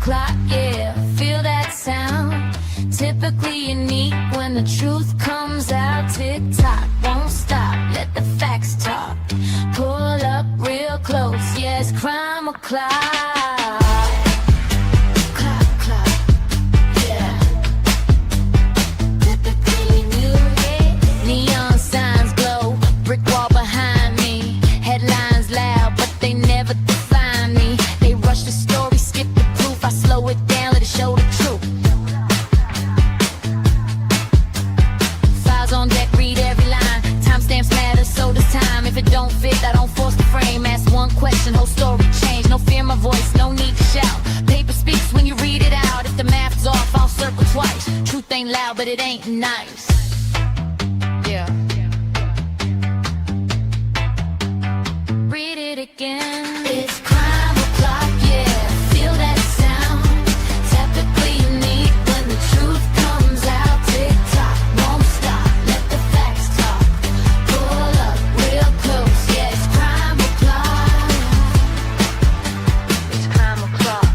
clock, yeah, feel that sound. Typically unique when the truth comes out. Tick tock, won't stop, let the facts talk. Pull up real close, yeah, it's crime o'clock. Clock, clock, yeah. Typically new, yeah. Neon signs glow, brick wall behind me. Headlines loud, but they never define me. They rush the story, skip the proof. I slow it down, let it show the truth. Files on deck, read every line. Timestamps matter, so does time. If it don't fit, I don't force the frame. Ask one question, whole story change. No fear my voice, no need to shout. Paper speaks when you read it out. If the math's off, I'll circle twice. Truth ain't loud, but it ain't nice. Yeah. Read it again. It's crime o'clock, yeah. Feel that sound. Typically unique when the truth comes out. Tick tock, won't stop. Let the facts talk. Pull up real close, yeah. It's crime o'clock. It's crime o'clock.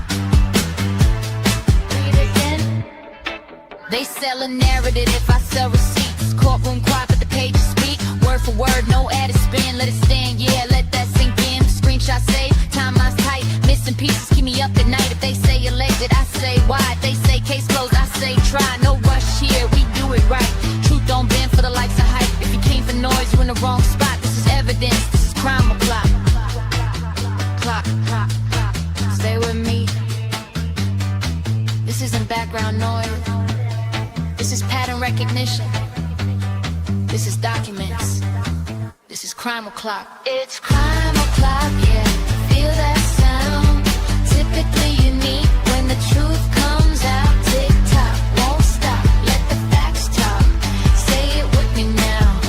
Read it again. They sell a narrative if I sell receipts. Courtroom quiet, but the pages speak. Word for word, no added spin. Let it stand, yeah, let that sink in. Screenshot save, timeline's tight. Missing pieces keep me up at night. If they say alleged, I say why. If they say case closed, I say try. No rush here, we do it right. Truth don't bend for the likes of hype. If you came for noise, you in the wrong spot. This is evidence, this is crime o'clock. Clock, clock, clock. Stay with me. This isn't background noise. This is pattern recognition. This is documents. This is crime o'clock. It's crime o'clock, yeah. Feel that sound. Typically unique when the truth comes out. Tick tock, won't stop. Let the facts talk. Say it with me now.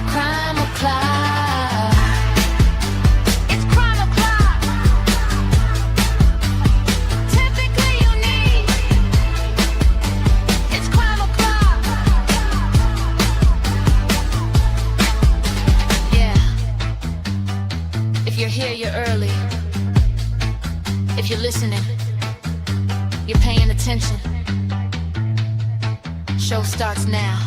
Crime o'clock. It's crime o'clock. Typically unique. It's crime o'clock. Yeah. If you're here, you're early. If you're listening, you're paying attention. Show starts now.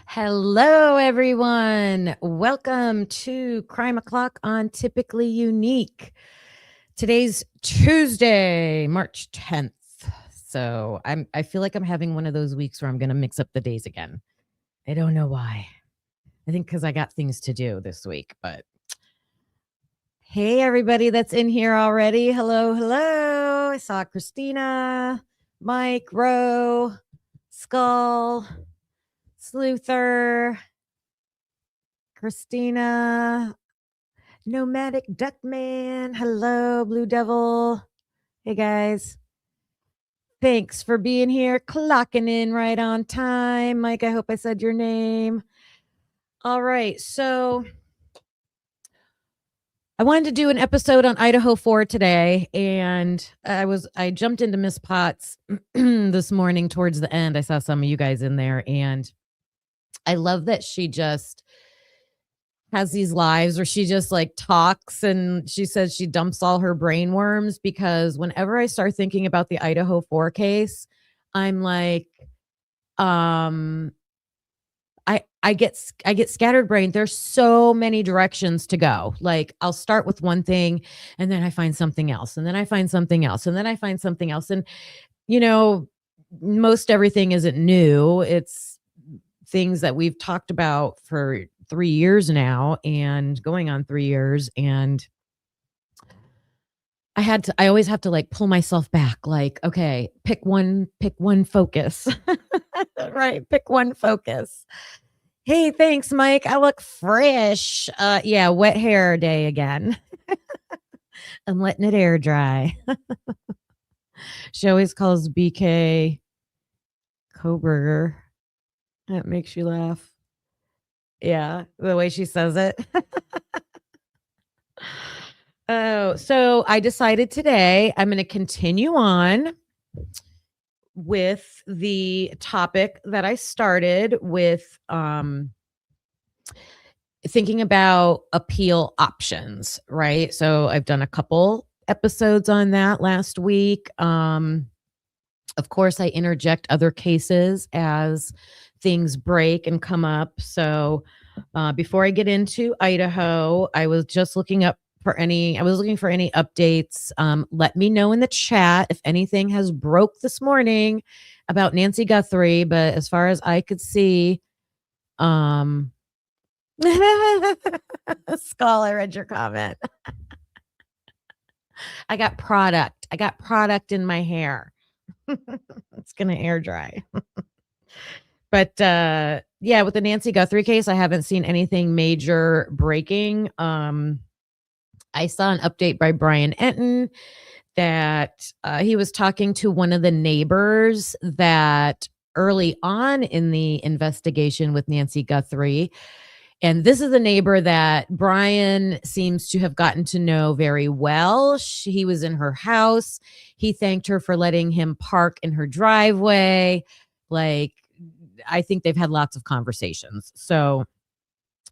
Hello, everyone. Welcome to Crime O'Clock on Typically Unique. Today's Tuesday, March 10th. So I feel like I'm having one of those weeks where I'm going to mix up the days again. I don't know why. I think because I got things to do this week. But hey, everybody that's in here already. Hello, hello. I saw Christina, Mike, Ro, Skull, Sleuther, Christina, Nomadic Duckman. Hello, Blue Devil. Hey, guys. Thanks for being here, clocking in right on time. Mike, I hope I said your name. All right, so I wanted to do an episode on Idaho 4 today, and I jumped into Miss Potts this morning towards the end. I saw some of you guys in there, and I love that she just has these lives where she just like talks and she says she dumps all her brain worms, because whenever I start thinking about the Idaho 4 case, I'm like, I get scattered brain. There's so many directions to go. Like I'll start with one thing and then I find something else and then I find something else and then I find something else. And, you know, most everything isn't new. It's things that we've talked about for 3 years now and going on 3 years. And I always have to like pull myself back. Like, okay, pick one focus, right? Pick one focus. Hey, thanks, Mike. I look fresh. Yeah. Wet hair day again. I'm letting it air dry. She always calls BK Koberger. That makes you laugh. Yeah, the way she says it. Oh, so I decided today I'm going to continue on with the topic that I started with, thinking about appeal options, right? So I've done a couple episodes on that last week. Of course, I interject other cases as things break and come up. So before I get into Idaho, I was just looking up for any, I was looking for any updates. Let me know in the chat if anything has broke this morning about Nancy Guthrie. But as far as I could see, um, Skull, I read your comment. I got product. I got product in my hair. It's gonna air dry. But yeah, with the Nancy Guthrie case, I haven't seen anything major breaking. I saw an update by Brian Enton that he was talking to one of the neighbors that early on in the investigation with Nancy Guthrie. And this is a neighbor that Brian seems to have gotten to know very well. He was in her house. He thanked her for letting him park in her driveway. Like, I think they've had lots of conversations. So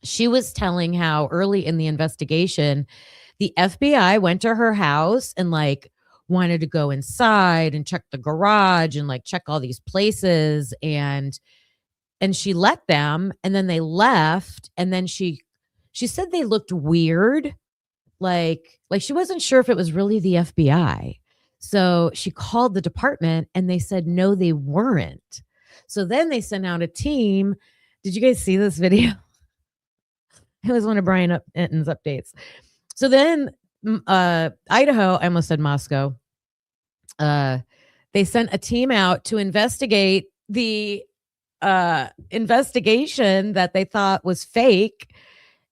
she was telling how early in the investigation, the FBI went to her house and like wanted to go inside and check the garage and like check all these places, and she let them, and then they left, and then she said they looked weird, like she wasn't sure if it was really the FBI. So she called the department and they said no, they weren't. So then they sent out a team. Did you guys see this video? It was one of Brian Enton's updates. So then Idaho, I almost said Moscow. They sent a team out to investigate the investigation that they thought was fake.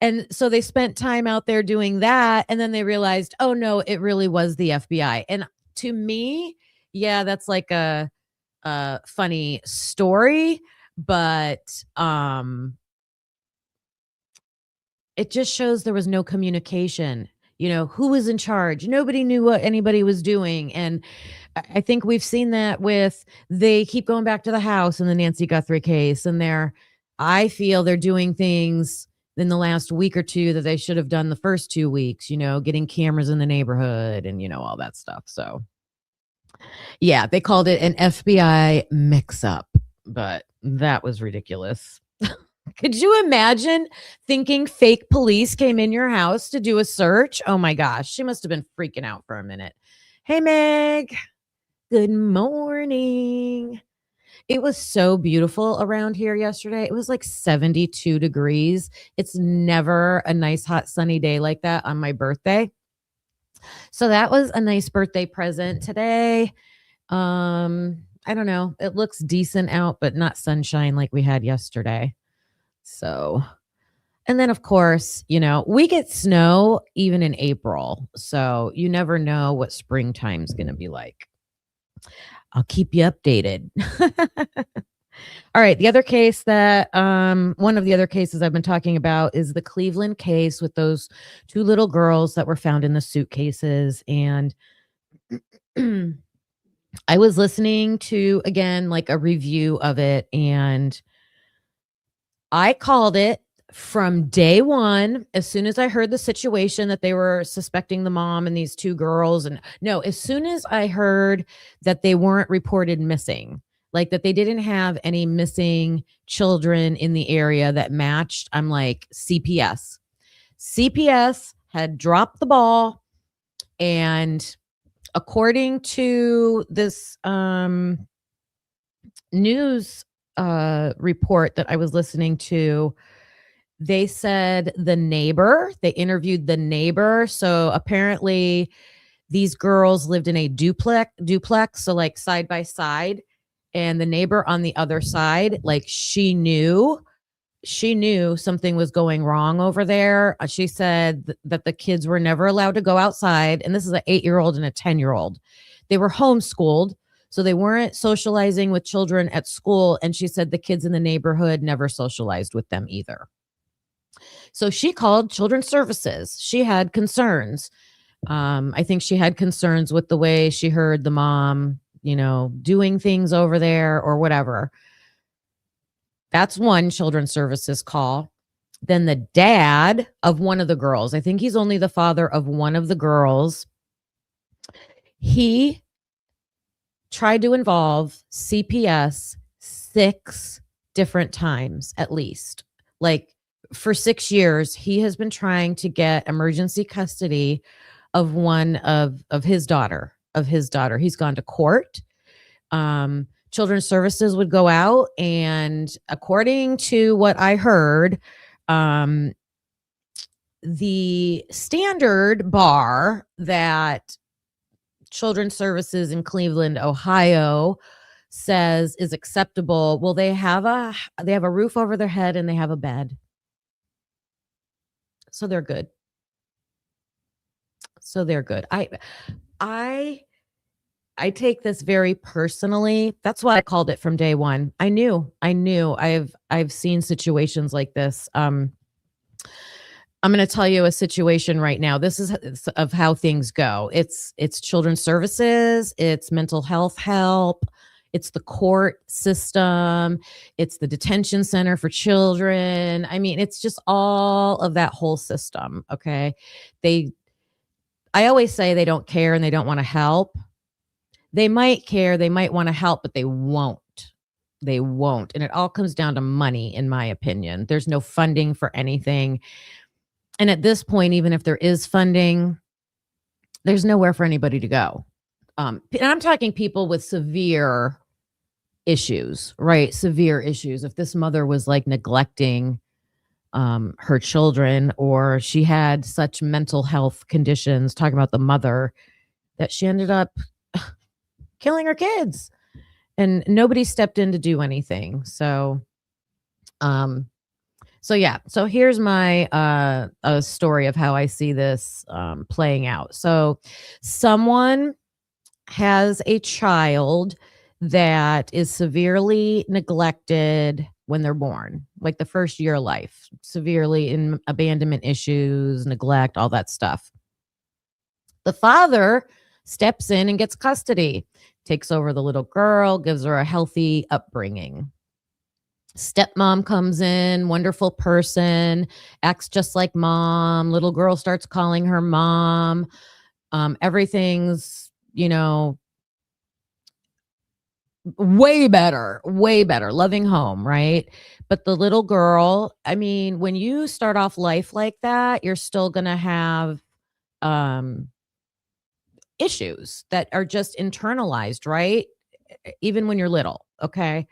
And so they spent time out there doing that. And then they realized, oh no, it really was the FBI. And to me, yeah, that's like a funny story, but it just shows there was no communication. You know, who was in charge? Nobody knew what anybody was doing. And I think we've seen that with, they keep going back to the house in the Nancy Guthrie case. And I feel they're doing things in the last week or two that they should have done the first 2 weeks, you know, getting cameras in the neighborhood and, you know, all that stuff. So yeah, they called it an FBI mix up, but that was ridiculous. Could you imagine thinking fake police came in your house to do a search? Oh my gosh, she must have been freaking out for a minute. Hey, Meg. Good morning. It was so beautiful around here yesterday. It was like 72 degrees. It's never a nice, hot, sunny day like that on my birthday. So that was a nice birthday present today. I don't know. It looks decent out, but not sunshine like we had yesterday. So, and then of course, you know, we get snow even in April. So you never know what springtime's going to be like. I'll keep you updated. All right. The other case that, one of the other cases I've been talking about is the Cleveland case with those 2 little girls that were found in the suitcases. And I was listening to, again, like a review of it, and I called it from day one. As soon as I heard the situation that they were suspecting the mom and these 2 girls, and no, as soon as I heard that they weren't reported missing, like that they didn't have any missing children in the area that matched, I'm like, CPS had dropped the ball. And according to this news report that I was listening to, they said they interviewed the neighbor. So apparently these girls lived in a duplex, so like side by side, and the neighbor on the other side, like she knew something was going wrong over there. She said that the kids were never allowed to go outside, and this is an 8-year-old and a 10-year-old. They were homeschooled, so they weren't socializing with children at school, and she said the kids in the neighborhood never socialized with them either. So she called Children's Services. She had concerns. I think she had concerns with the way she heard the mom, doing things over there or whatever. That's one children's services call. Then the dad of one of the girls, I think he's only the father of one of the girls, he tried to involve CPS 6 different times at least. Like for 6 years, he has been trying to get emergency custody of one of his daughter. He's gone to court. Children's services would go out, and according to what I heard, the standard bar that Children's Services in Cleveland, Ohio says is acceptable. Well, they have a roof over their head and they have a bed. So they're good. I take this very personally. That's why I called it from day one. I knew. I've seen situations like this. I'm going to tell you a situation right now. This is of how things go. It's children's services, it's mental health help, it's the court system, it's the detention center for children. I mean, it's just all of that whole system, okay? I always say they don't care and they don't want to help. They might care, they might want to help, but they won't. They won't. And it all comes down to money, in my opinion. There's no funding for anything. And at this point, even if there is funding, there's nowhere for anybody to go. And I'm talking people with severe issues, right? Severe issues. If this mother was like neglecting her children, or she had such mental health conditions, talking about the mother, that she ended up killing her kids and nobody stepped in to do anything. So here's my story of how I see this playing out. So someone has a child that is severely neglected when they're born, like the first year of life, severely in abandonment issues, neglect, all that stuff. The father steps in and gets custody, takes over the little girl, gives her a healthy upbringing. Stepmom comes in, wonderful person, acts just like mom. Little girl starts calling her mom. Everything's, way better, loving home, right? But the little girl, I mean, when you start off life like that, you're still going to have issues that are just internalized, right? Even when you're little, okay?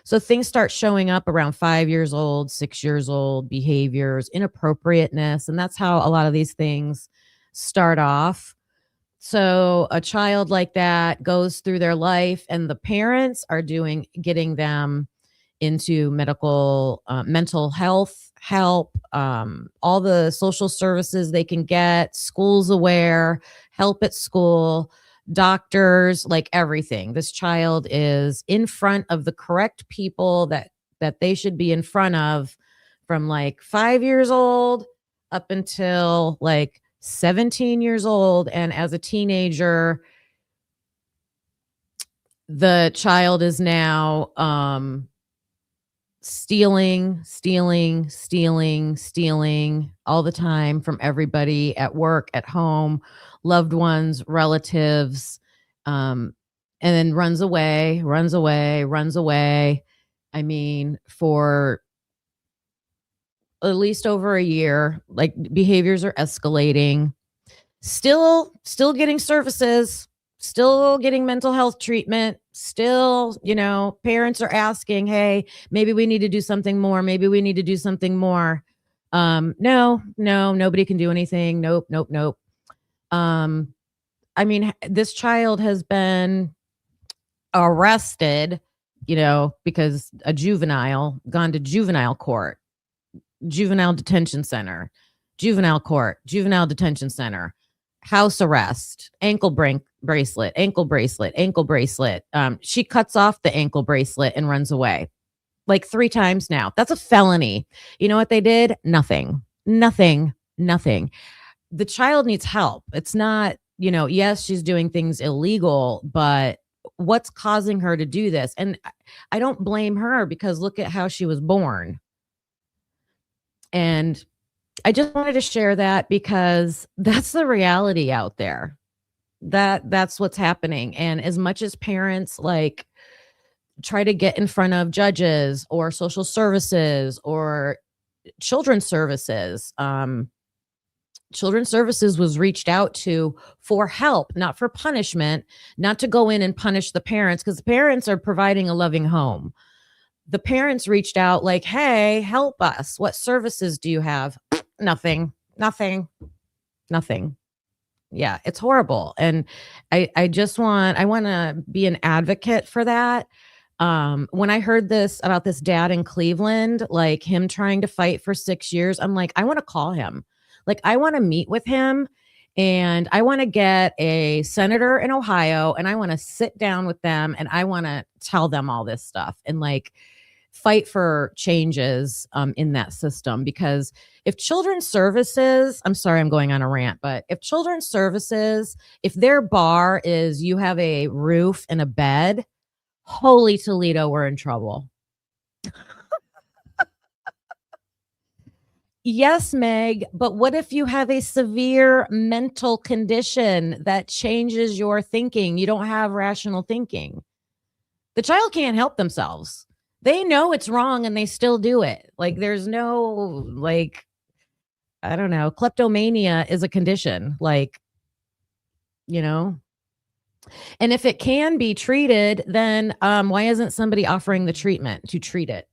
So things start showing up around 5 years old, 6 years old, behaviors, inappropriateness, and that's how a lot of these things start off. So a child like that goes through their life, and the parents are getting them into mental health help, all the social services they can get, schools aware, help at school, doctors, like everything. This child is in front of the correct people that they should be in front of from like 5 years old up until like 17 years old. And as a teenager, the child is now stealing all the time from everybody at work, at home, loved ones, relatives, and then runs away. I mean, for at least over a year, like behaviors are escalating, still getting services, still getting mental health treatment, still, parents are asking, hey, maybe we need to do something more. No, nobody can do anything. Nope. I mean, this child has been arrested, because a juvenile gone to juvenile court, juvenile detention center, juvenile court, juvenile detention center, house arrest, ankle bracelet. She cuts off the ankle bracelet and runs away like 3 times now. That's a felony. You know what they did? Nothing. The child needs help. It's not, yes, she's doing things illegal, but what's causing her to do this? And I don't blame her because look at how she was born. And I just wanted to share that because that's the reality out there. That's what's happening. And as much as parents like try to get in front of judges or social services or children's services, children's services was reached out to for help, not for punishment, not to go in and punish the parents because the parents are providing a loving home. The parents reached out like, hey, help us. What services do you have? Nothing, nothing, nothing. Yeah, it's horrible. And I want to be an advocate for that. When I heard this about this dad in Cleveland, like him trying to fight for 6 years, I'm like, I want to call him. Like, I want to meet with him and I want to get a senator in Ohio and I want to sit down with them and I want to tell them all this stuff and like fight for changes in that system. Because if children's services, I'm sorry, I'm going on a rant, but if children's services, if their bar is you have a roof and a bed, holy Toledo, we're in trouble. Yes, Meg, but what if you have a severe mental condition that changes your thinking? You don't have rational thinking. The child can't help themselves. They know it's wrong and they still do it. Like there's no like I don't know, kleptomania is a condition, like, you know. And if it can be treated, then why isn't somebody offering the treatment to treat it?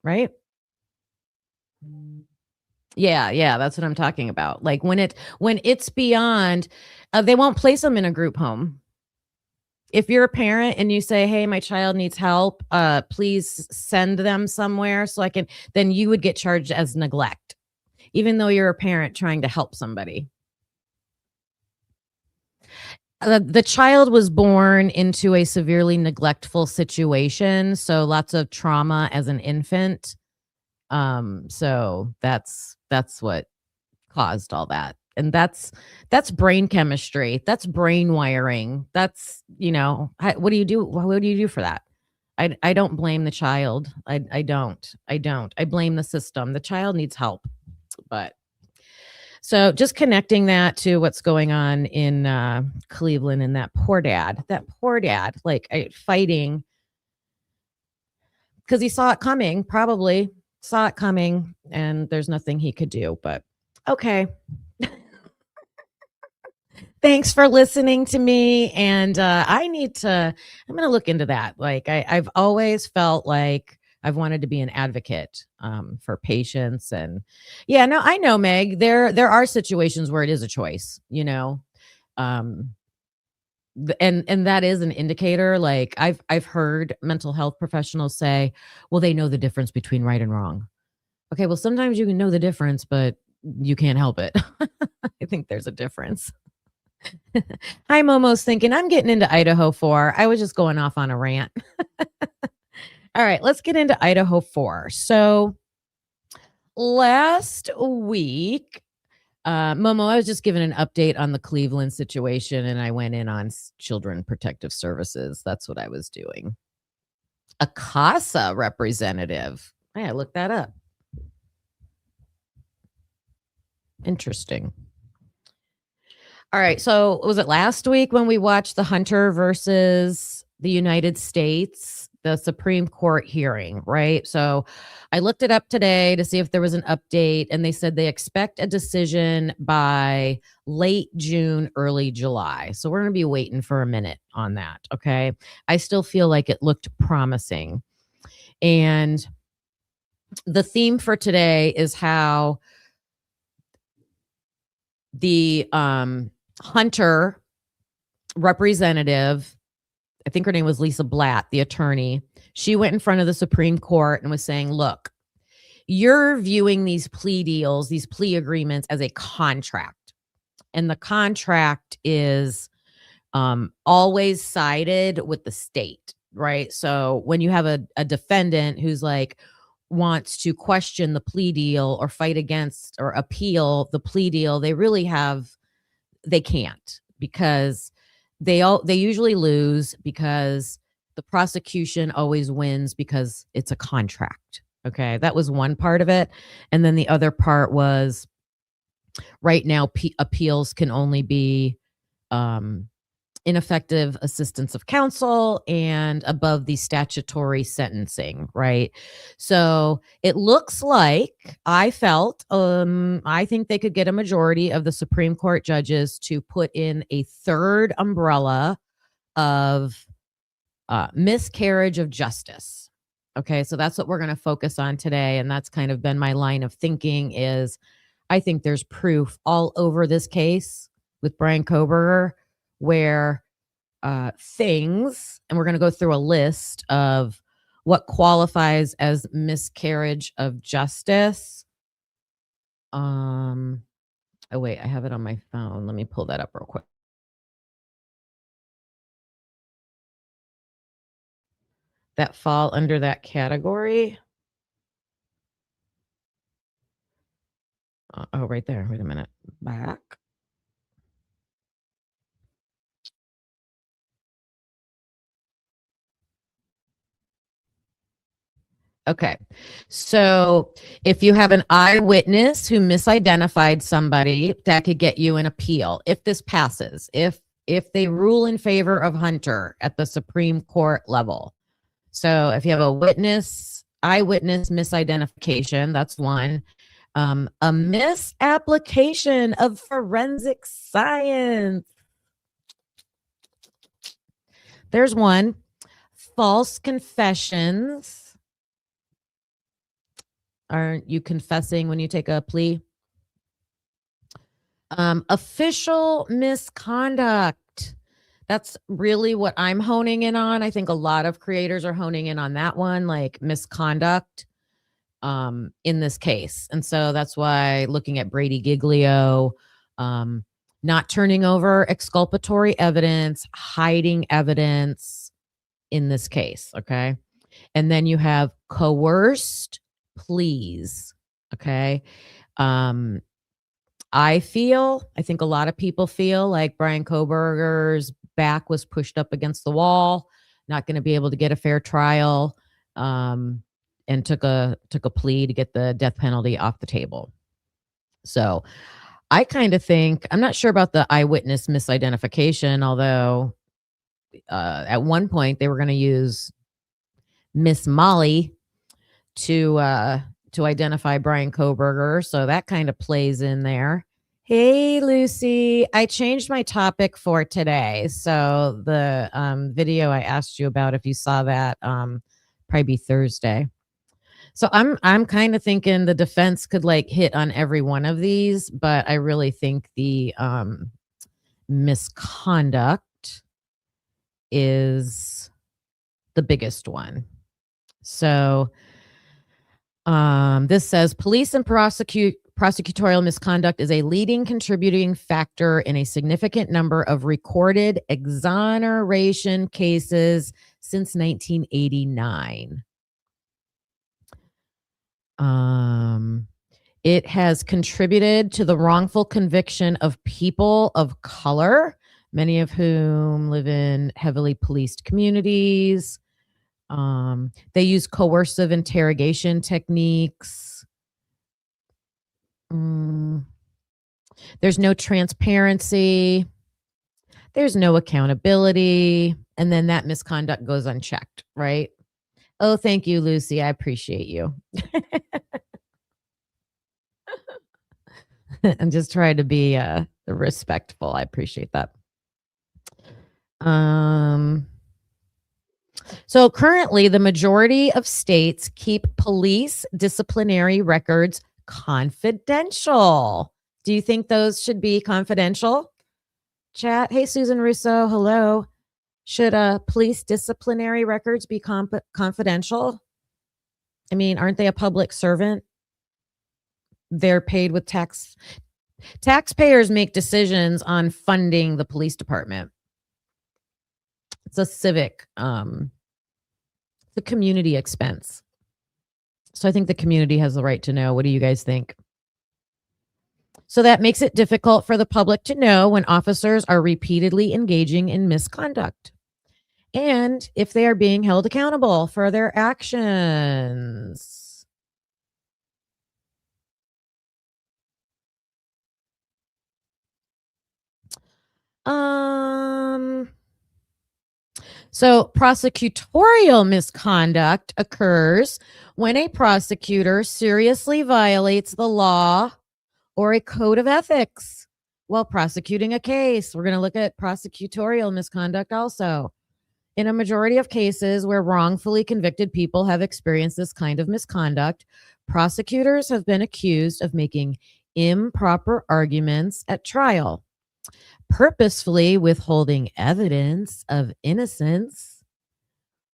Right? Yeah, yeah, that's what I'm talking about. Like when it's beyond, they won't place them in a group home. If you're a parent and you say, "Hey, my child needs help, please send them somewhere so I can," then you would get charged as neglect, even though you're a parent trying to help somebody. The child was born into a severely neglectful situation, so lots of trauma as an infant. So that's what caused all that. And that's brain chemistry. That's brain wiring. That's, what do you do? What do you do for that? I don't blame the child. I don't. I don't. I blame the system. The child needs help. But so just connecting that to what's going on in Cleveland and that poor dad, like fighting because he saw it coming, probably saw it coming, and there's nothing he could do. But okay. Thanks for listening to me. And I'm going to look into that. Like I've always felt like I've wanted to be an advocate for patients. And yeah, no, I know, Meg, there are situations where it is a choice, um, and that is an indicator. Like I've heard mental health professionals say, well, they know the difference between right and wrong. Okay, well, sometimes you can know the difference, but you can't help it. I think there's a difference. Hi, Momo's thinking I'm getting into Idaho 4. I was just going off on a rant. All right, let's get into Idaho 4. So last week, Momo, I was just giving an update on the Cleveland situation and I went in on Children Protective Services. That's what I was doing. A CASA representative. Hey, I looked that up. Interesting. All right. So was it last week when we watched the Hunter versus the United States, the Supreme Court hearing, right? So I looked it up today to see if there was an update, and they said they expect a decision by late June, early July. So we're going to be waiting for a minute on that. Okay. I still feel like it looked promising. And the theme for today is how the Hunter representative, I think her name was Lisa Blatt, the attorney, she went in front of the Supreme Court and was saying, look, you're viewing these plea deals, these plea agreements as a contract. And the contract is always sided with the state, right? So when you have a defendant who's like, wants to question the plea deal or fight against or appeal the plea deal, they can't because they usually lose because the prosecution always wins because it's a contract. Okay, that was one part of it, and then the other part was right now appeals can only be um, ineffective assistance of counsel and above the statutory sentencing, right? So it looks like I think they could get a majority of the Supreme Court judges to put in a third umbrella of miscarriage of justice. Okay, so that's what we're going to focus on today, and that's kind of been my line of thinking. Is I think there's proof all over this case with Brian Koberger where things, and we're going to go through a list of what qualifies as miscarriage of justice. Oh wait, I have it on my phone. Let me pull that up real quick. That fall under that category. Oh, right there. Wait a minute. Back. Okay. So if you have an eyewitness who misidentified somebody, that could get you an appeal if this passes. If they rule in favor of Hunter at the Supreme Court level. So if you have a eyewitness misidentification, that's one. A misapplication of forensic science. There's one. False confessions. Aren't you confessing when you take a plea? Official misconduct. That's really what I'm honing in on. I think a lot of creators are honing in on that one, like misconduct in this case. And so that's why looking at Brady Giglio, not turning over exculpatory evidence, hiding evidence in this case. Okay. And then you have coerced pleas. Okay. I think a lot of people feel like Brian Koberger's back was pushed up against the wall, not going to be able to get a fair trial, and took a plea to get the death penalty off the table. So I kind of think, I'm not sure about the eyewitness misidentification, although at one point they were going to use Miss Molly to identify Brian Koberger. So that kind of plays in there. Hey, Lucy, I changed my topic for today. So the video I asked you about, if you saw that, probably be Thursday. So I'm kind of thinking the defense could like hit on every one of these, but I really think the misconduct is the biggest one. So this says police and prosecutorial misconduct is a leading contributing factor in a significant number of recorded exoneration cases since 1989. It has contributed to the wrongful conviction of people of color, many of whom live in heavily policed communities. They use coercive interrogation techniques. There's no transparency. There's no accountability. And then that misconduct goes unchecked, right? Oh, thank you, Lucy. I appreciate you. I'm just trying to be respectful. I appreciate that. So currently, the majority of states keep police disciplinary records confidential. Do you think those should be confidential? Chat. Hey, Susan Russo. Hello. Should police disciplinary records be confidential? I mean, aren't they a public servant? They're paid with tax. Taxpayers make decisions on funding the police department. It's a civic, the community expense. So I think the community has the right to know. What do you guys think? So that makes it difficult for the public to know when officers are repeatedly engaging in misconduct and if they are being held accountable for their actions. Um So, prosecutorial misconduct occurs when a prosecutor seriously violates the law or a code of ethics while prosecuting a case. We're going to look at prosecutorial misconduct also. In a majority of cases where wrongfully convicted people have experienced this kind of misconduct, prosecutors have been accused of making improper arguments at trial, purposefully withholding evidence of innocence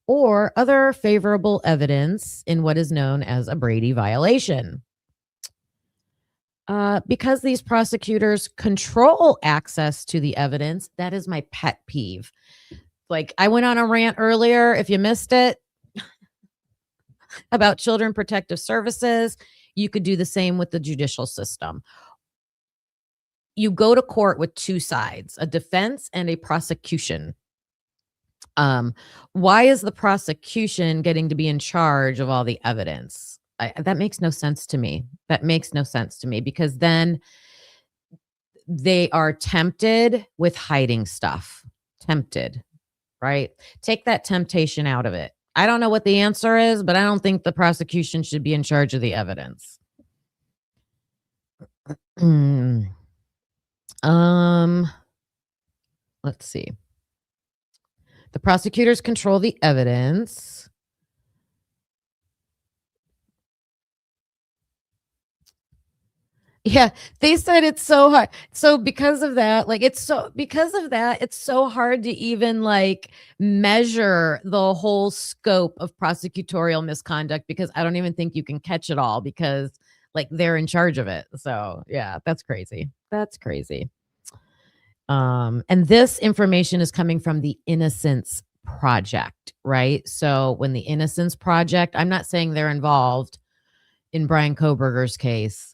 or other favorable evidence in what is known as a Brady violation. Because these prosecutors control access to the evidence, that is my pet peeve. Like, I went on a rant earlier, if you missed it, about Children Protective Services. You could do the same with the judicial system. You go to court with two sides, a defense and a prosecution. Why is the prosecution getting to be in charge of all the evidence? That makes no sense to me. That makes no sense to me because then they are tempted with hiding stuff. Tempted, right? Take that temptation out of it. I don't know what the answer is, but I don't think the prosecution should be in charge of the evidence. Let's see. The prosecutors control the evidence. Yeah, they said it's so hard. So because of that, it's so hard to even measure the whole scope of prosecutorial misconduct because I don't even think you can catch it all because they're in charge of it. So yeah, that's crazy. That's crazy. And this information is coming from the Innocence Project, right? So when the Innocence Project, I'm not saying they're involved in Brian Kohberger's case,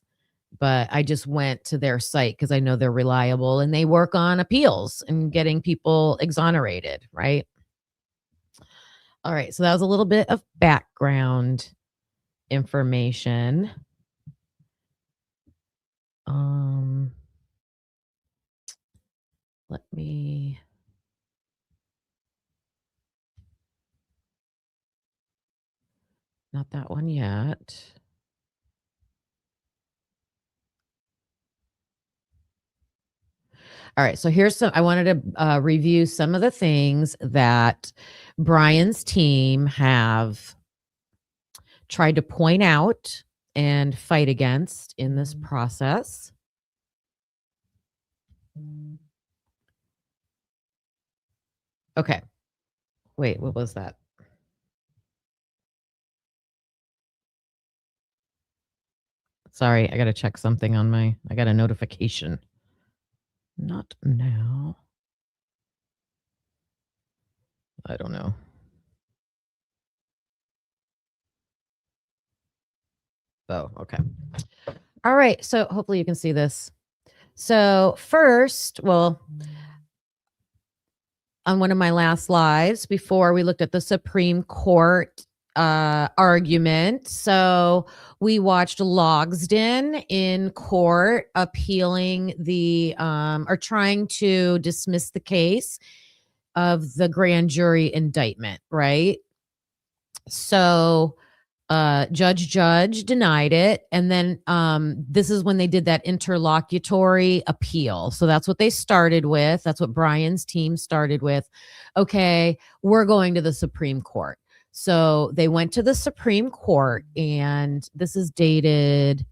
but I just went to their site because I know they're reliable and they work on appeals and getting people exonerated, right? All right, so that was a little bit of background information. Let me not that one yet. All right, so I wanted to review some of the things that Brian's team have tried to point out and fight against in this process. Okay. Wait, what was that? Sorry, I got to check something I got a notification. Not now. I don't know. Oh, okay. All right, so hopefully you can see this. So first, well, on one of my last lives before we looked at the Supreme Court argument. So we watched Logsdon in court appealing or trying to dismiss the case of the grand jury indictment, right? So Judge denied it. And then this is when they did that interlocutory appeal. So that's what they started with. That's what Brian's team started with. Okay, we're going to the Supreme Court. So they went to the Supreme Court, and this is dated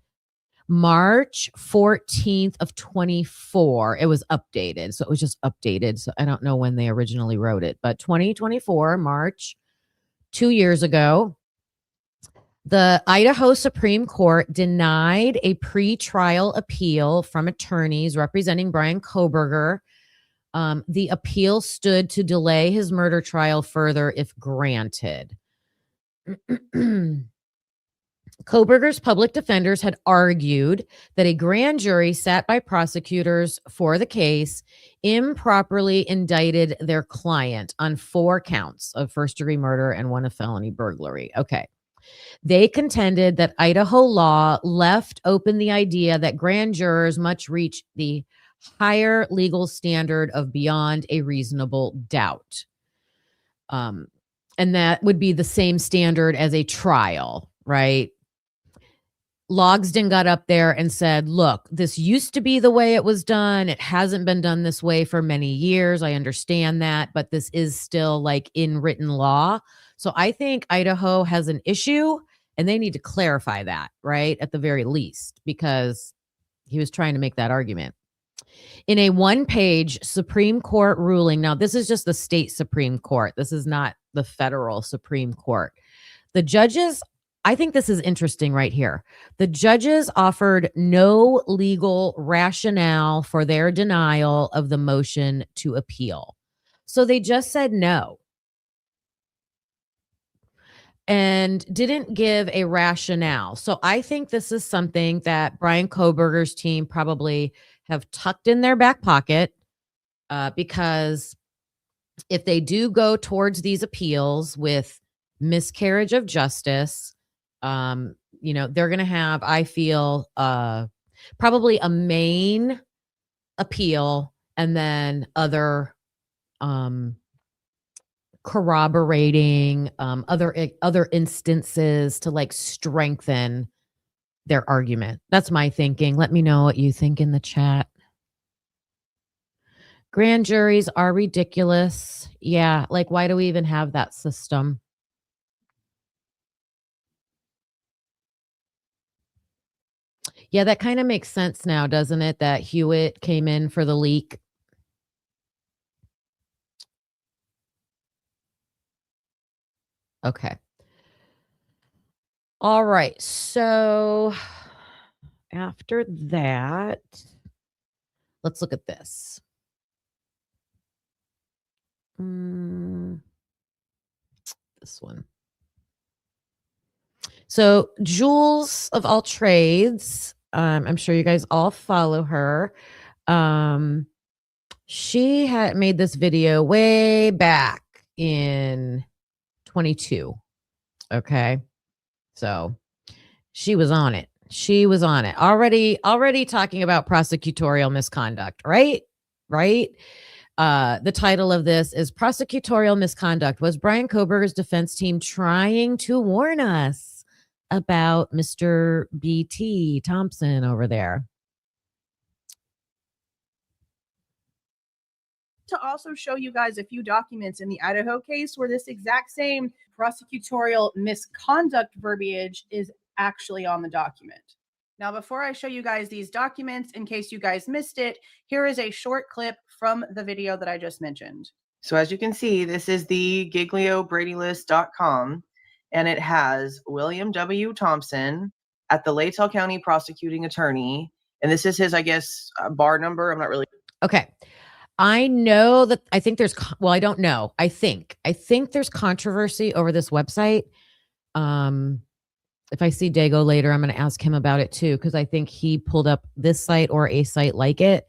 March 14th of 24. It was updated. So it was just updated. So I don't know when they originally wrote it, but 2024, March, 2 years ago. The Idaho Supreme Court denied a pretrial appeal from attorneys representing Brian Kohberger. The appeal stood to delay his murder trial further if granted. Koberger's public defenders had argued that a grand jury sat by prosecutors for the case improperly indicted their client on 4 counts of first-degree murder and 1 of felony burglary. Okay. They contended that Idaho law left open the idea that grand jurors must reach the higher legal standard of beyond a reasonable doubt. And that would be the same standard as a trial, right? Logsdon got up there and said, look, this used to be the way it was done. It hasn't been done this way for many years. I understand that, but this is still like in written law. So I think Idaho has an issue and they need to clarify that, right? At the very least, because he was trying to make that argument. In a 1-page Supreme Court ruling, now this is just the state Supreme Court. This is not the federal Supreme Court. The judges, I think this is interesting right here. The judges offered no legal rationale for their denial of the motion to appeal. So they just said no and didn't give a rationale. So I think this is something that Brian Koberger's team probably have tucked in their back pocket because if they do go towards these appeals with miscarriage of justice, they're going to have, I feel, probably a main appeal and then other corroborating other instances to like strengthen their argument. That's my thinking. Let me know what you think in the chat. Grand juries are ridiculous. Yeah, like why do we even have that system? Yeah, that kind of makes sense now, doesn't it? That Hewitt came in for the leak. Okay. All right. So after that, let's look at this. This one. So Jules of all trades, I'm sure you guys all follow her. She had made this video way back in 22. Okay. So she was on it. She was on it. Already talking about prosecutorial misconduct, right? Right? The title of this is Prosecutorial Misconduct. Was Brian Koberger's defense team trying to warn us about Mr. B.T. Thompson over there? To also show you guys a few documents in the Idaho case where this exact same prosecutorial misconduct verbiage is actually on the document. Now, before I show you guys these documents, in case you guys missed it, here is a short clip from the video that I just mentioned. So as you can see, this is the giglioBradyList.com, and it has William W. Thompson at the Latell County Prosecuting Attorney. And this is his, I guess, bar number. I'm not really. Okay. I know that I think there's, well, I don't know. I think there's controversy over this website. If I see Dago later, I'm going to ask him about it too, because I think he pulled up this site or a site like it.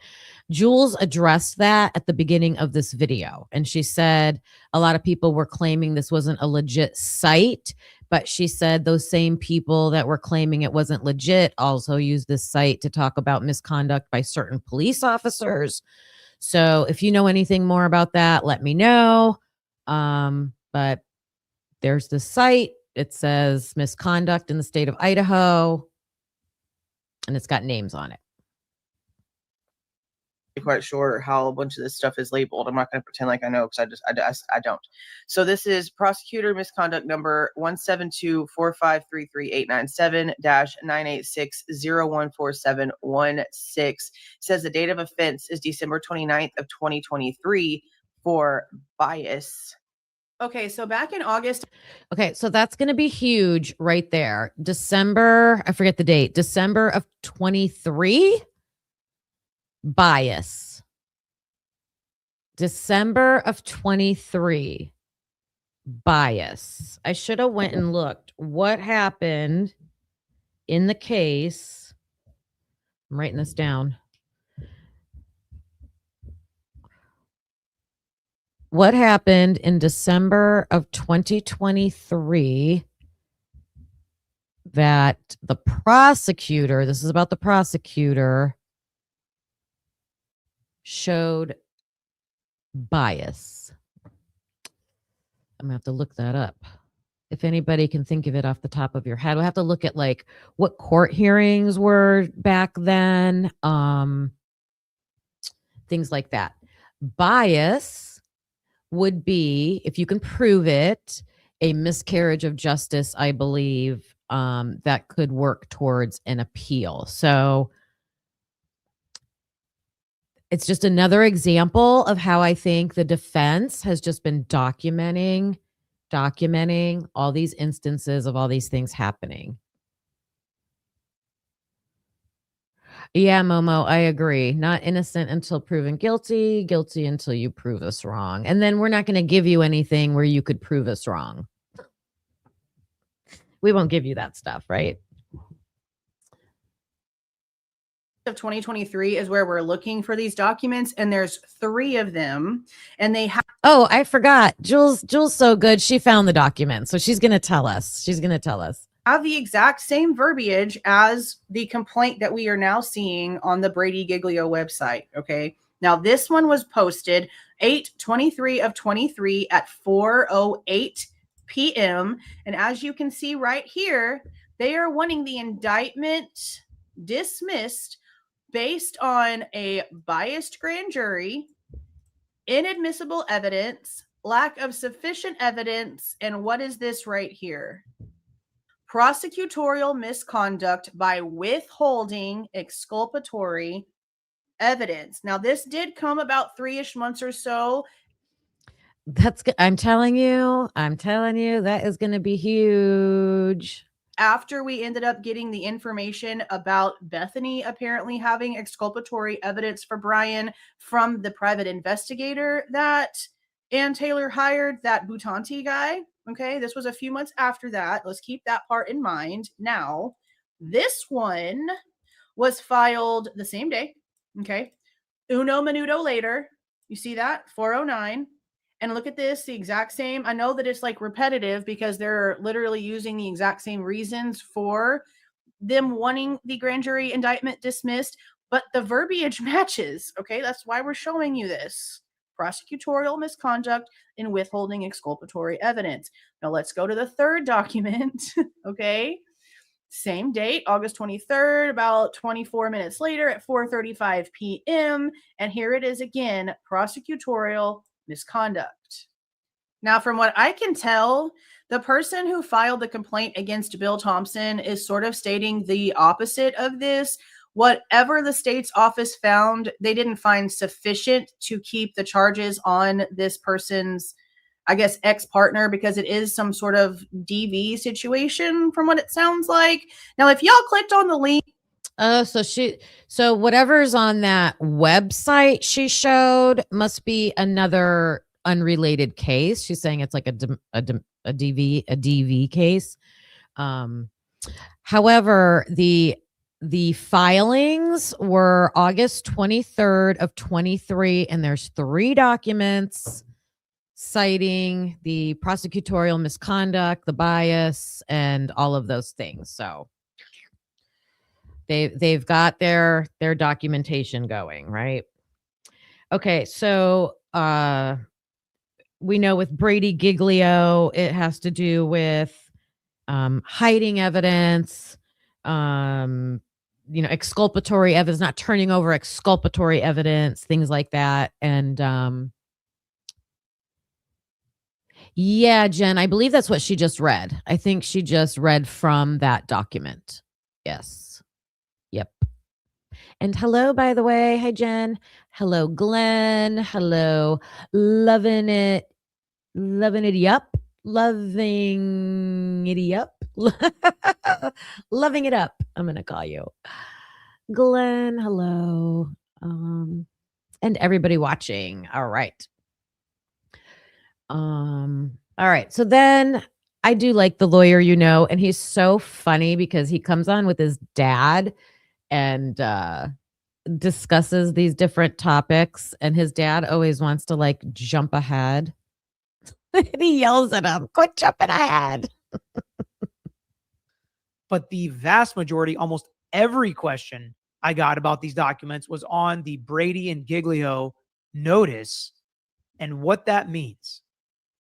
Jules addressed that at the beginning of this video, and she said a lot of people were claiming this wasn't a legit site, but she said those same people that were claiming it wasn't legit also used this site to talk about misconduct by certain police officers. So if you know anything more about that, let me know. But there's the site. It says misconduct in the state of Idaho, and it's got names on it. Quite sure how a bunch of this stuff is labeled. I'm not going to pretend like I know because I don't. So this is prosecutor misconduct number 172-453-897-986-014716. Says the date of offense is December 29th of 2023 for bias. Okay, so back in August. Okay, so that's going to be huge right there. December, I forget the date. December of 23. Bias. December of 23. Bias. I should have went and looked what happened in the case, I'm writing this down. What happened in December of 2023 that the prosecutor, this is about the prosecutor, showed bias. I'm gonna have to look that up. If anybody can think of it off the top of your head, we'll have to look at like what court hearings were back then, things like that. Bias would be, if you can prove it, a miscarriage of justice, I believe, that could work towards an appeal. So it's just another example of how I think the defense has just been documenting all these instances of all these things happening. Yeah, Momo, I agree. Not innocent until proven guilty, guilty until you prove us wrong. And then we're not going to give you anything where you could prove us wrong. We won't give you that stuff, right? Of 2023 is where we're looking for these documents, and there's 3 of them, and they have. Oh, I forgot. Jules so good. She found the document, so she's going to tell us. Have the exact same verbiage as the complaint that we are now seeing on the Brady Giglio website. Okay. Now, this one was posted 8/23 of 23 at 4:08 p.m. And as you can see right here, they are wanting the indictment dismissed based on a biased grand jury, inadmissible evidence, lack of sufficient evidence, and what is this right here? Prosecutorial misconduct by withholding exculpatory evidence. Now, this did come about 3-ish months or so. That's good. I'm telling you, that is going to be huge. After we ended up getting the information about Bethany apparently having exculpatory evidence for Brian from the private investigator that Ann Taylor hired, that Butanti guy. Okay, this was a few months after that. Let's keep that part in mind. Now, this one was filed the same day. Okay, uno minuto later. You see that? 4:09. And look at this, the exact same. I know that it's like repetitive because they're literally using the exact same reasons for them wanting the grand jury indictment dismissed, but the verbiage matches. Okay, that's why we're showing you this. Prosecutorial misconduct in withholding exculpatory evidence. Now let's go to the third document. Okay, same date, August 23rd, about 24 minutes later at 4:35 p.m. And here it is again, prosecutorial misconduct. Now, from what I can tell, the person who filed the complaint against Bill Thompson is sort of stating the opposite of this. Whatever the state's office found, they didn't find sufficient to keep the charges on this person's, I guess, ex-partner, because it is some sort of DV situation from what it sounds like. Now, if y'all clicked on the link. So whatever's on that website she showed must be another unrelated case. She's saying it's like a DV case. However, the filings were August 23rd of 23, and there's 3 documents citing the prosecutorial misconduct, the bias, and all of those things. So they've got their documentation going, right? Okay, so we know with Brady Giglio, it has to do with hiding evidence, exculpatory evidence, not turning over exculpatory evidence, things like that. And yeah, Jen, I believe that's what she just read. I think she just read from that document. Yes. Yep. And hello, by the way. Hi, Jen. Hello, Glenn. Hello, loving it. Loving it up. Loving it up. Loving it up. I'm going to call you. Glenn, hello. And everybody watching. All right. All right. So then I do like the lawyer, you know, and he's so funny because he comes on with his dad and discusses these different topics, and his dad always wants to like jump ahead. And he yells at him, "Quit jumping ahead." But the vast majority, almost every question I got about these documents was on the Brady and Giglio notice and what that means.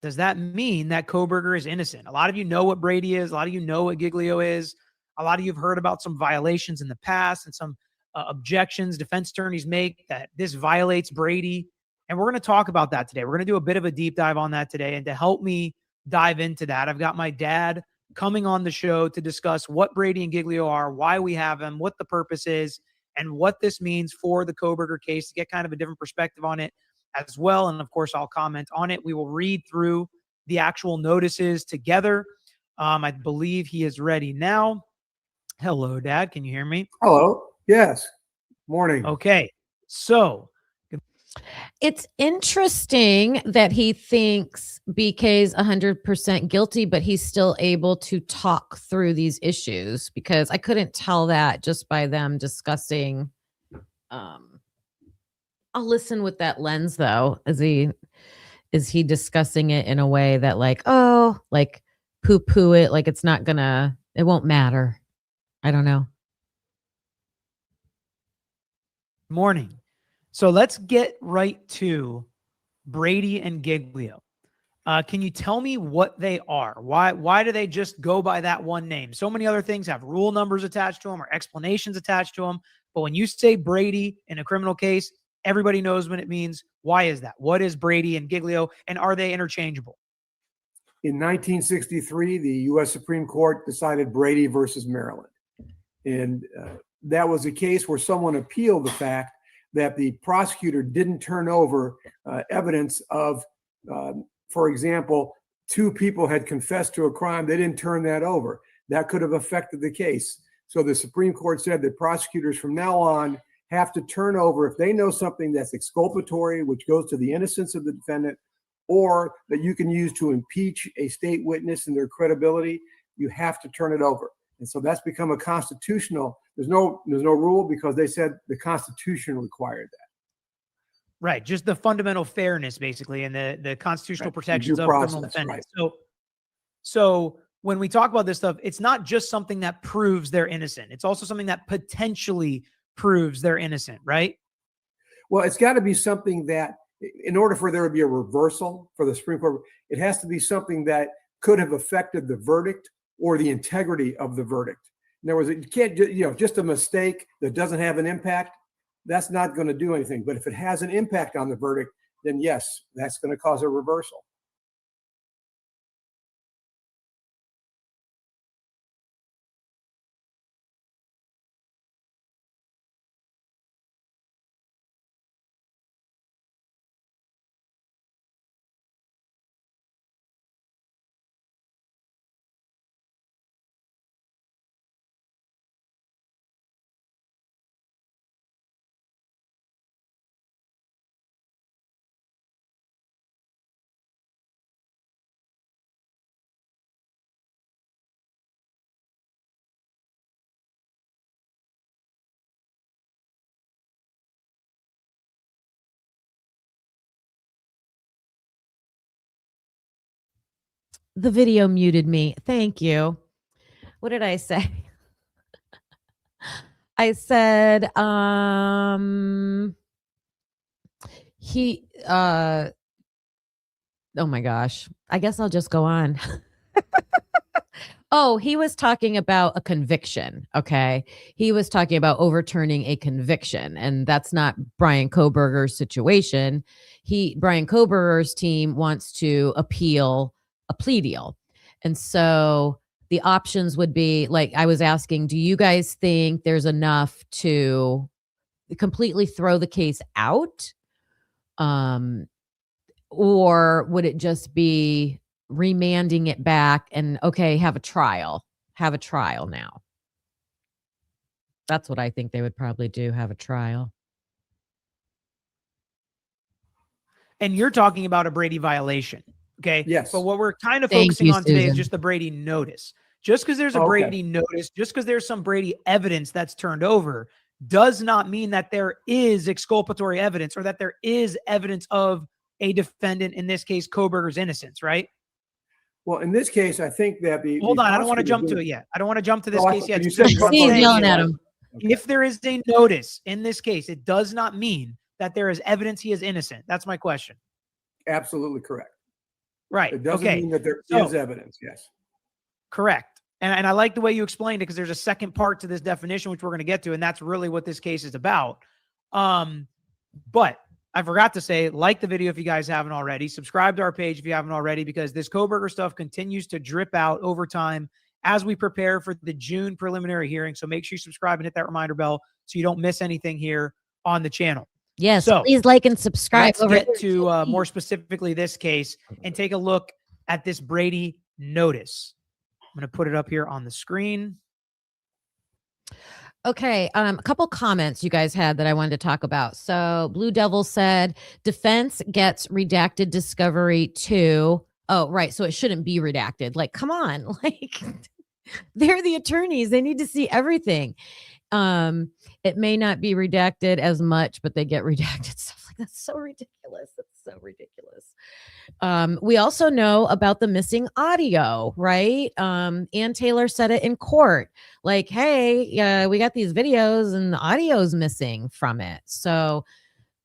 Does that mean that Koberger is innocent? A lot of you know what Brady is. A lot of you know what Giglio is. A lot of you have heard about some violations in the past and some objections defense attorneys make that this violates Brady. And we're going to talk about that today. We're going to do a bit of a deep dive on that today. And to help me dive into that, I've got my dad coming on the show to discuss what Brady and Giglio are, why we have them, what the purpose is, and what this means for the Koberger case, to get kind of a different perspective on it as well. And of course, I'll comment on it. We will read through the actual notices together. I believe he is ready now. Hello, Dad. Can you hear me? Hello. Yes. Morning. Okay. So It's interesting that he thinks BK's 100% guilty, but he's still able to talk through these issues, because I couldn't tell that just by them discussing. I'll listen with that lens though. Is he discussing it in a way that like, oh, like poo it, like it won't matter. I don't know. morning. So let's get right to Brady and Giglio. Can you tell me what they are? Why do they just go by that one name? So many other things have rule numbers attached to them or explanations attached to them. But when you say Brady in a criminal case, everybody knows what it means. Why is that? What is Brady and Giglio, and are they interchangeable? In 1963, the U.S. Supreme Court decided Brady versus Maryland. And that was a case where someone appealed the fact that the prosecutor didn't turn over evidence of, for example, two people had confessed to a crime. They didn't turn that over. That could have affected the case. So the Supreme Court said that prosecutors from now on have to turn over, if they know something that's exculpatory, which goes to the innocence of the defendant, or that you can use to impeach a state witness and their credibility, you have to turn it over. And so that's become a constitutional, there's no rule, because they said the Constitution required that. Right. Just the fundamental fairness, basically, and the constitutional Right. protections Due of process, criminal defendants. right. So when we talk about this stuff, it's not just something that proves they're innocent. It's also something that potentially proves they're innocent, right? Well, it's got to be something that, in order for there to be a reversal for the Supreme Court, it has to be something that could have affected the verdict or the integrity of the verdict. In other words, you can't, just a mistake that doesn't have an impact, that's not going to do anything. But if it has an impact on the verdict, then yes, that's going to cause a reversal. The video muted me. Thank you. What did I say? I said, oh my gosh. I guess I'll just go on. Oh, he was talking about a conviction. Okay. He was talking about overturning a conviction, and that's not Brian Koberger's situation. Brian Koberger's team wants to appeal a plea deal. And so the options would be, like, I was asking, do you guys think there's enough to completely throw the case out? Or would it just be remanding it back and, okay, have a trial now? That's what I think they would probably do, have a trial. And you're talking about a Brady violation. Okay. Yes. But what we're kind of Thank focusing you, on today is Susan. just the Brady notice. Just because there's a Okay. Brady notice, just because there's some Brady evidence that's turned over, does not mean that there is exculpatory evidence or that there is evidence of a defendant, in this case, Koberger's innocence, right? Well, in this case, I think that the Hold on. I don't want to prosecutor jump did- to it yet. I don't want to jump to this Oh, I case thought yet. you said What I'm He's saying yelling is, at him. if there is a notice in this case, it does not mean that there is evidence he is innocent. That's my question. Absolutely correct. Right. It doesn't Okay. mean that there So- is evidence. Yes. Correct. And I like the way you explained it, because there's a second part to this definition, which we're going to get to, and that's really what this case is about. But I forgot to say, like the video if you guys haven't already, subscribe to our page if you haven't already, because this Koberger stuff continues to drip out over time as we prepare for the June preliminary hearing. So make sure you subscribe and hit that reminder bell so you don't miss anything here on the channel. Yes, So, please like and subscribe. Let's over get here. to more specifically this case and take a look at this Brady notice. I'm going to put it up here on the screen. Okay, a couple comments you guys had that I wanted to talk about. So Blue Devil said defense gets redacted discovery too. Oh, right. So it shouldn't be redacted. Like, come on. Like, they're the attorneys. They need to see everything. It may not be redacted as much, but they get redacted stuff like that's so ridiculous. That's so ridiculous. We also know about the missing audio, right? Ann Taylor said it in court, like, hey, we got these videos and the audio's missing from it. So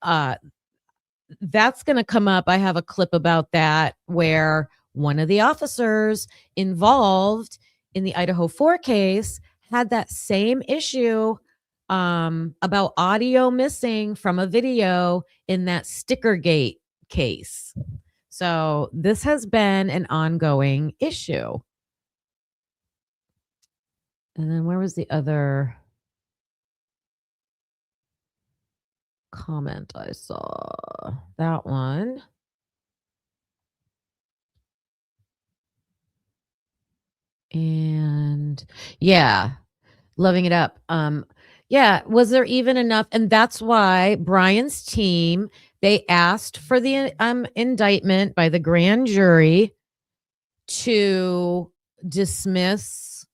that's going to come up. I have a clip about that where one of the officers involved in the Idaho 4 case had that same issue about audio missing from a video in that Stickergate case. So this has been an ongoing issue. And then where was the other comment I saw? That one. And yeah, loving it up. Yeah, was there even enough? And that's why Brian's team, they asked for the indictment by the grand jury to dismiss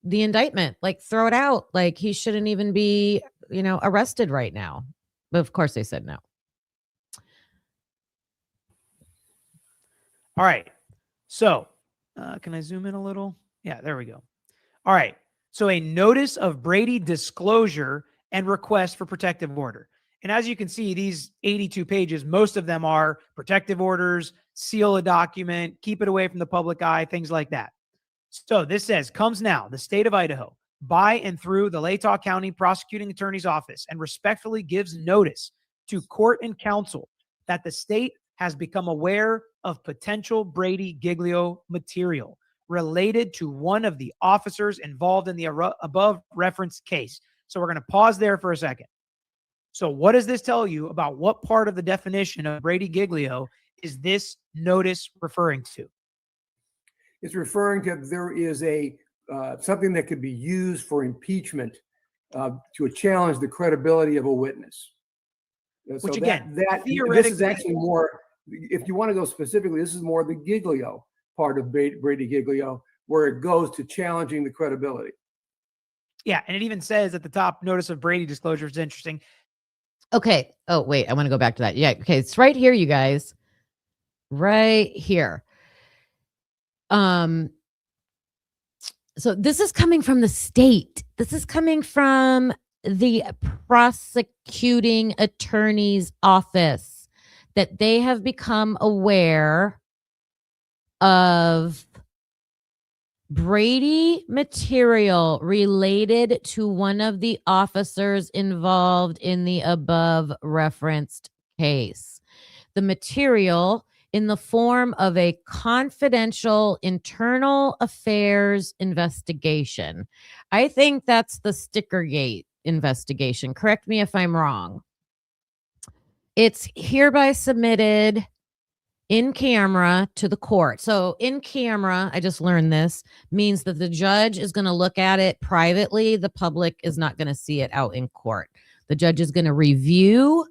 the indictment, like throw it out, like he shouldn't even be, arrested right now. But of course they said no. All right. So can I zoom in a little? Yeah, there we go. All right. So a notice of Brady disclosure and request for protective order. And as you can see, these 82 pages, most of them are protective orders, seal a document, keep it away from the public eye, things like that. So this says, comes now, the state of Idaho, by and through the Latah County Prosecuting Attorney's Office, and respectfully gives notice to court and counsel that the state has become aware of potential Brady Giglio material related to one of the officers involved in the above referenced case. So we're going to pause there for a second. So what does this tell you about what part of the definition of Brady Giglio is this notice referring to? It's referring to there is a something that could be used for impeachment to challenge the credibility of a witness. So Which again, this is actually more, if you want to go specifically, this is more the Giglio part of Brady Giglio, where it goes to challenging the credibility. Yeah, and it even says at the top, notice of Brady disclosure is interesting. Okay. Oh, wait, I want to go back to that. Yeah. Okay. It's right here, you guys. Right here. So this is coming from the state. This is coming from the prosecuting attorney's office, that they have become aware of Brady material related to one of the officers involved in the above referenced case. The material in the form of a confidential internal affairs investigation. I think that's the Stickergate investigation. Correct me if I'm wrong. It's hereby submitted in camera to the court. So in camera, I just learned this, means that the judge is going to look at it privately. The public is not going to see it out in court. The judge is going to review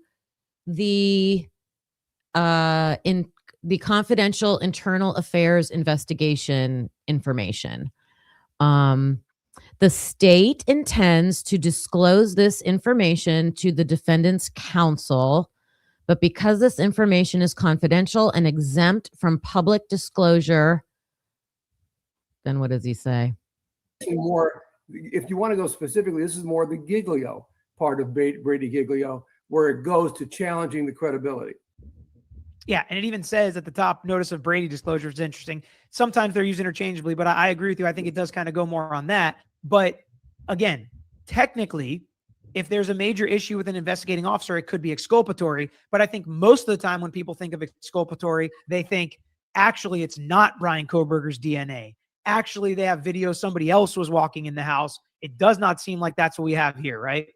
the the confidential internal affairs investigation information. The state intends to disclose this information to the defendant's counsel, but because this information is confidential and exempt from public disclosure, then what does he say? More, if you want to go specifically, this is more the Giglio part of Brady Giglio, where it goes to challenging the credibility. Yeah, and it even says at the top, notice of Brady disclosure is interesting. Sometimes they're used interchangeably, but I agree with you. I think it does kind of go more on that. But again, technically, if there's a major issue with an investigating officer, it could be exculpatory. But I think most of the time when people think of exculpatory, they think, actually, it's not Brian Kohberger's DNA. Actually, they have video somebody else was walking in the house. It does not seem like that's what we have here, right?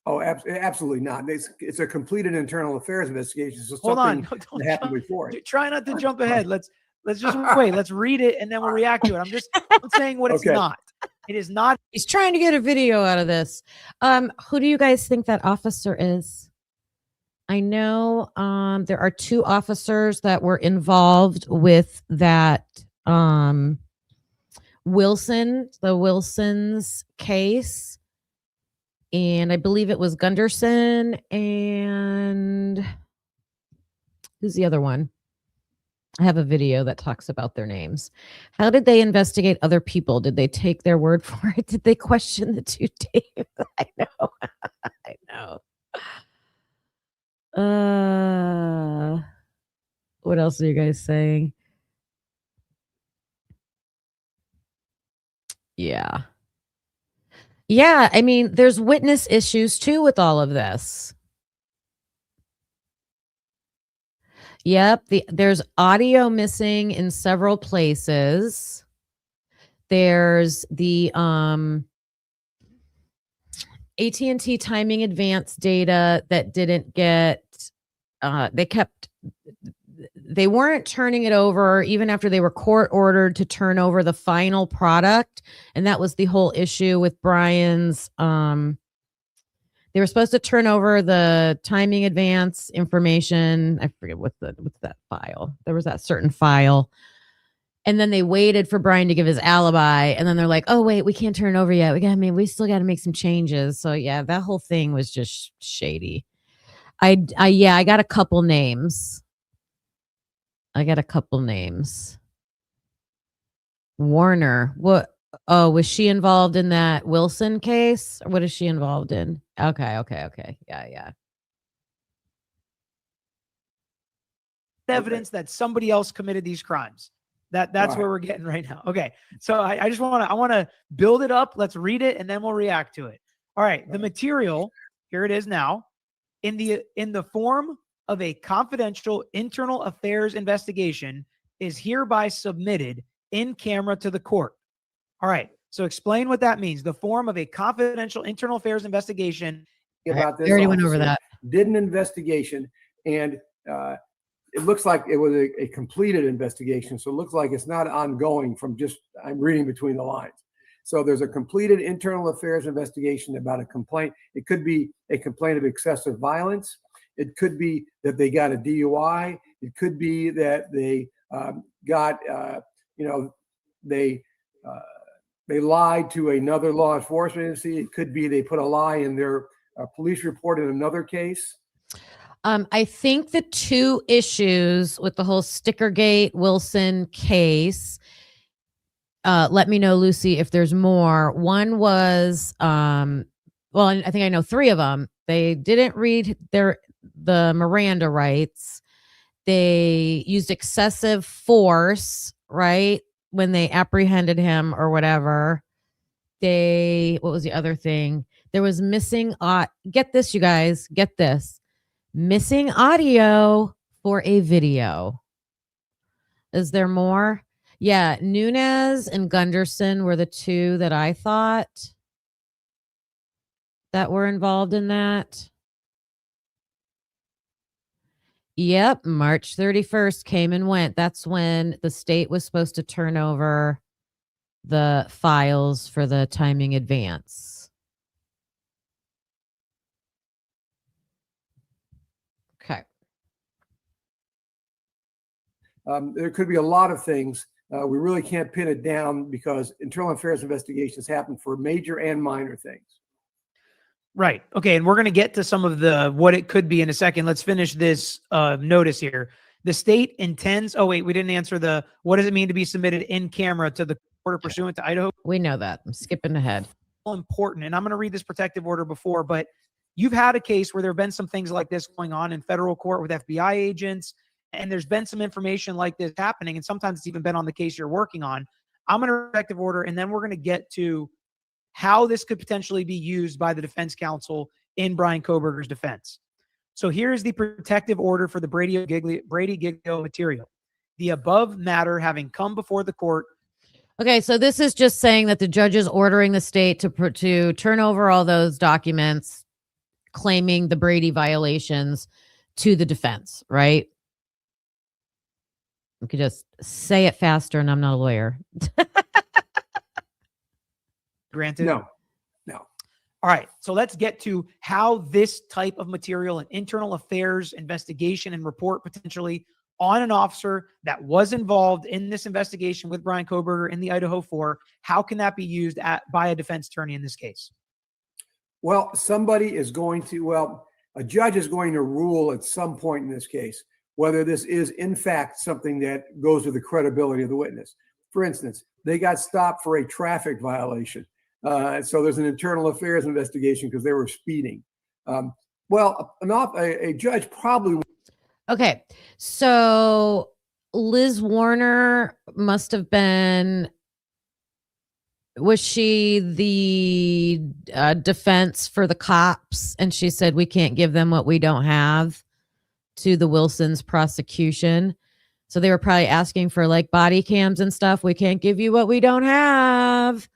Oh, absolutely not. It's a completed internal affairs investigation. So Hold on. something that happened before it. Try not to jump ahead. Let's just wait. Let's read it and then we'll react to it. I'm saying what it's not. It is not. He's trying to get a video out of this. Who do you guys think that officer is? I know there are 2 officers that were involved with that the Wilson's case. And I believe it was Gunderson and who's the other one? I have a video that talks about their names. How did they investigate other people? Did they take their word for it? Did they question the 2 Daves? I know. I know. What else are you guys saying? Yeah. Yeah, I mean, there's witness issues too with all of this. Yep, there's audio missing in several places. There's the AT&T timing advance data that didn't get they weren't turning it over even after they were court ordered to turn over the final product. And that was the whole issue with Brian's. They were supposed to turn over the timing advance information. I forget what's that file. There was that certain file. And then they waited for Brian to give his alibi. And then they're like, oh, wait, we can't turn it over yet. We still got to make some changes. So yeah, that whole thing was just shady. I got a couple names. Warner. What? Oh, was she involved in that Wilson case? Or what is she involved in? Okay. Yeah. Evidence that somebody else committed these crimes. That's right. Where we're getting right now. Okay. So I just want to build it up. Let's read it and then we'll react to it. All right. The material, here it is now, in the form of a confidential internal affairs investigation is hereby submitted in camera to the court. All right. So explain what that means. The form of a confidential internal affairs investigation. About this, I already went over that. Did an investigation, and it looks like it was a completed investigation. So it looks like it's not ongoing from just, I'm reading between the lines. So there's a completed internal affairs investigation about a complaint. It could be a complaint of excessive violence. It could be that they got a DUI. It could be that they they lied to another law enforcement agency. It could be they put a lie in their police report in another case. I think the 2 issues with the whole Stickergate Wilson case, let me know, Lucy, if there's more. One was, I think I know 3 of them. They didn't read the Miranda rights. They used excessive force, right? When they apprehended him or whatever. What was the other thing? There was missing, get this, you guys, get this. Missing audio for a video. Is there more? Yeah, Nunez and Gunderson were the 2 that I thought that were involved in that. Yep, March 31st came and went. That's when the state was supposed to turn over the files for the timing advance. Okay. There could be a lot of things. We really can't pin it down because internal affairs investigations happen for major and minor things. Right. Okay. And we're going to get to some of the what it could be in a second. Let's finish this notice here. The state intends. Oh, wait, we didn't answer the what does it mean to be submitted in camera to the order pursuant to Idaho? We know that. I'm skipping ahead. Important. And I'm going to read this protective order before, but you've had a case where there have been some things like this going on in federal court with FBI agents, and there's been some information like this happening, and sometimes it's even been on the case you're working on. I'm going to protective order, and then we're going to get to how this could potentially be used by the defense counsel in Brian Kohberger's defense. So here's the protective order for the Brady Giglio material. The above matter having come before the court. Okay, so this is just saying that the judge is ordering the state to turn over all those documents claiming the Brady violations to the defense, right? We could just say it faster, and I'm not a lawyer. Granted? No. All right, so let's get to how this type of material, an internal affairs investigation and report potentially on an officer that was involved in this investigation with Brian Kohberger in the Idaho 4, how can that be used by a defense attorney in this case? Well, a judge is going to rule at some point in this case whether this is in fact something that goes to the credibility of the witness. For instance, they got stopped for a traffic violation. So there's an internal affairs investigation because they were speeding. A judge probably. Okay, so Liz Warner must have been. Was she the defense for the cops? And she said, we can't give them what we don't have to the Wilson's prosecution. So they were probably asking for like body cams and stuff. We can't give you what we don't have.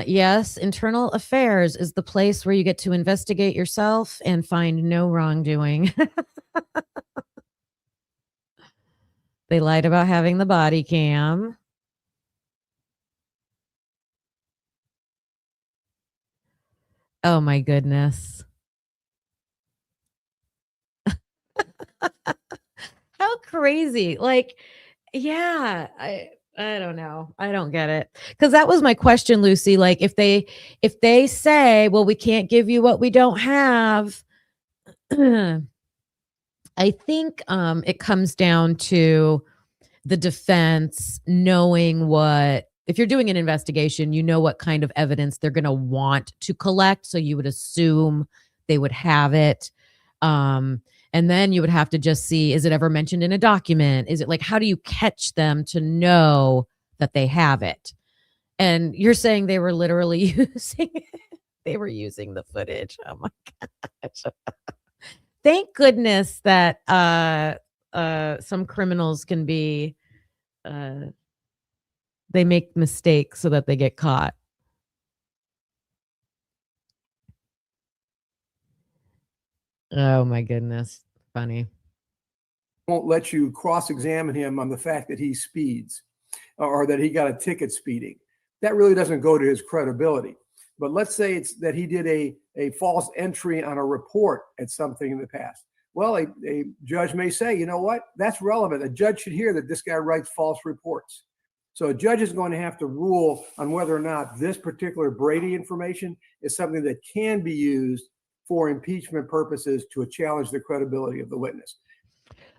Yes, internal affairs is the place where you get to investigate yourself and find no wrongdoing. They lied about having the body cam. Oh my goodness. How crazy. Like, yeah, I don't know. I don't get it. Because that was my question, Lucy. Like if they say, well, we can't give you what we don't have, I think it comes down to the defense knowing what, if you're doing an investigation, you know what kind of evidence they're going to want to collect. So you would assume they would have it. And then you would have to just see, is it ever mentioned in a document? Is it like, how do you catch them to know that they have it? And you're saying they were literally using the footage. Oh my gosh. Thank goodness that some criminals can be, they make mistakes so that they get caught. Oh my goodness. Funny. Won't let you cross-examine him on the fact that he speeds or that he got a ticket speeding. That really doesn't go to his credibility. But let's say it's that he did a false entry on a report at something in the past. Well, a judge may say, you know what, that's relevant. A judge should hear that this guy writes false reports. So a judge is going to have to rule on whether or not this particular Brady information is something that can be used for impeachment purposes to challenge the credibility of the witness.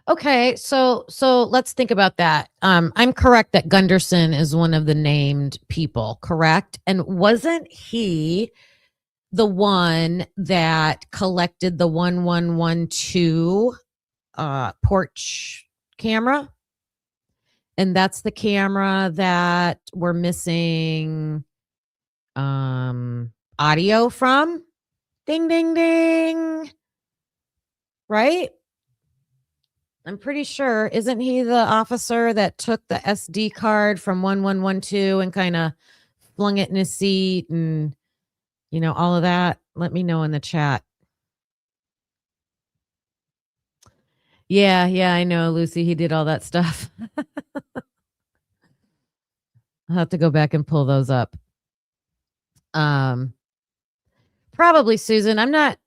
Okay, so let's think about that. I'm correct that Gunderson is one of the named people, correct? And wasn't he the one that collected the 1112 porch camera? And that's the camera that we're missing audio from? Ding, ding, ding. Right? I'm pretty sure. Isn't he the officer that took the SD card from 1112 and kind of flung it in his seat and, you know, all of that? Let me know in the chat. Yeah, I know, Lucy. He did all that stuff. I'll have to go back and pull those up. Probably, Susan. I'm not,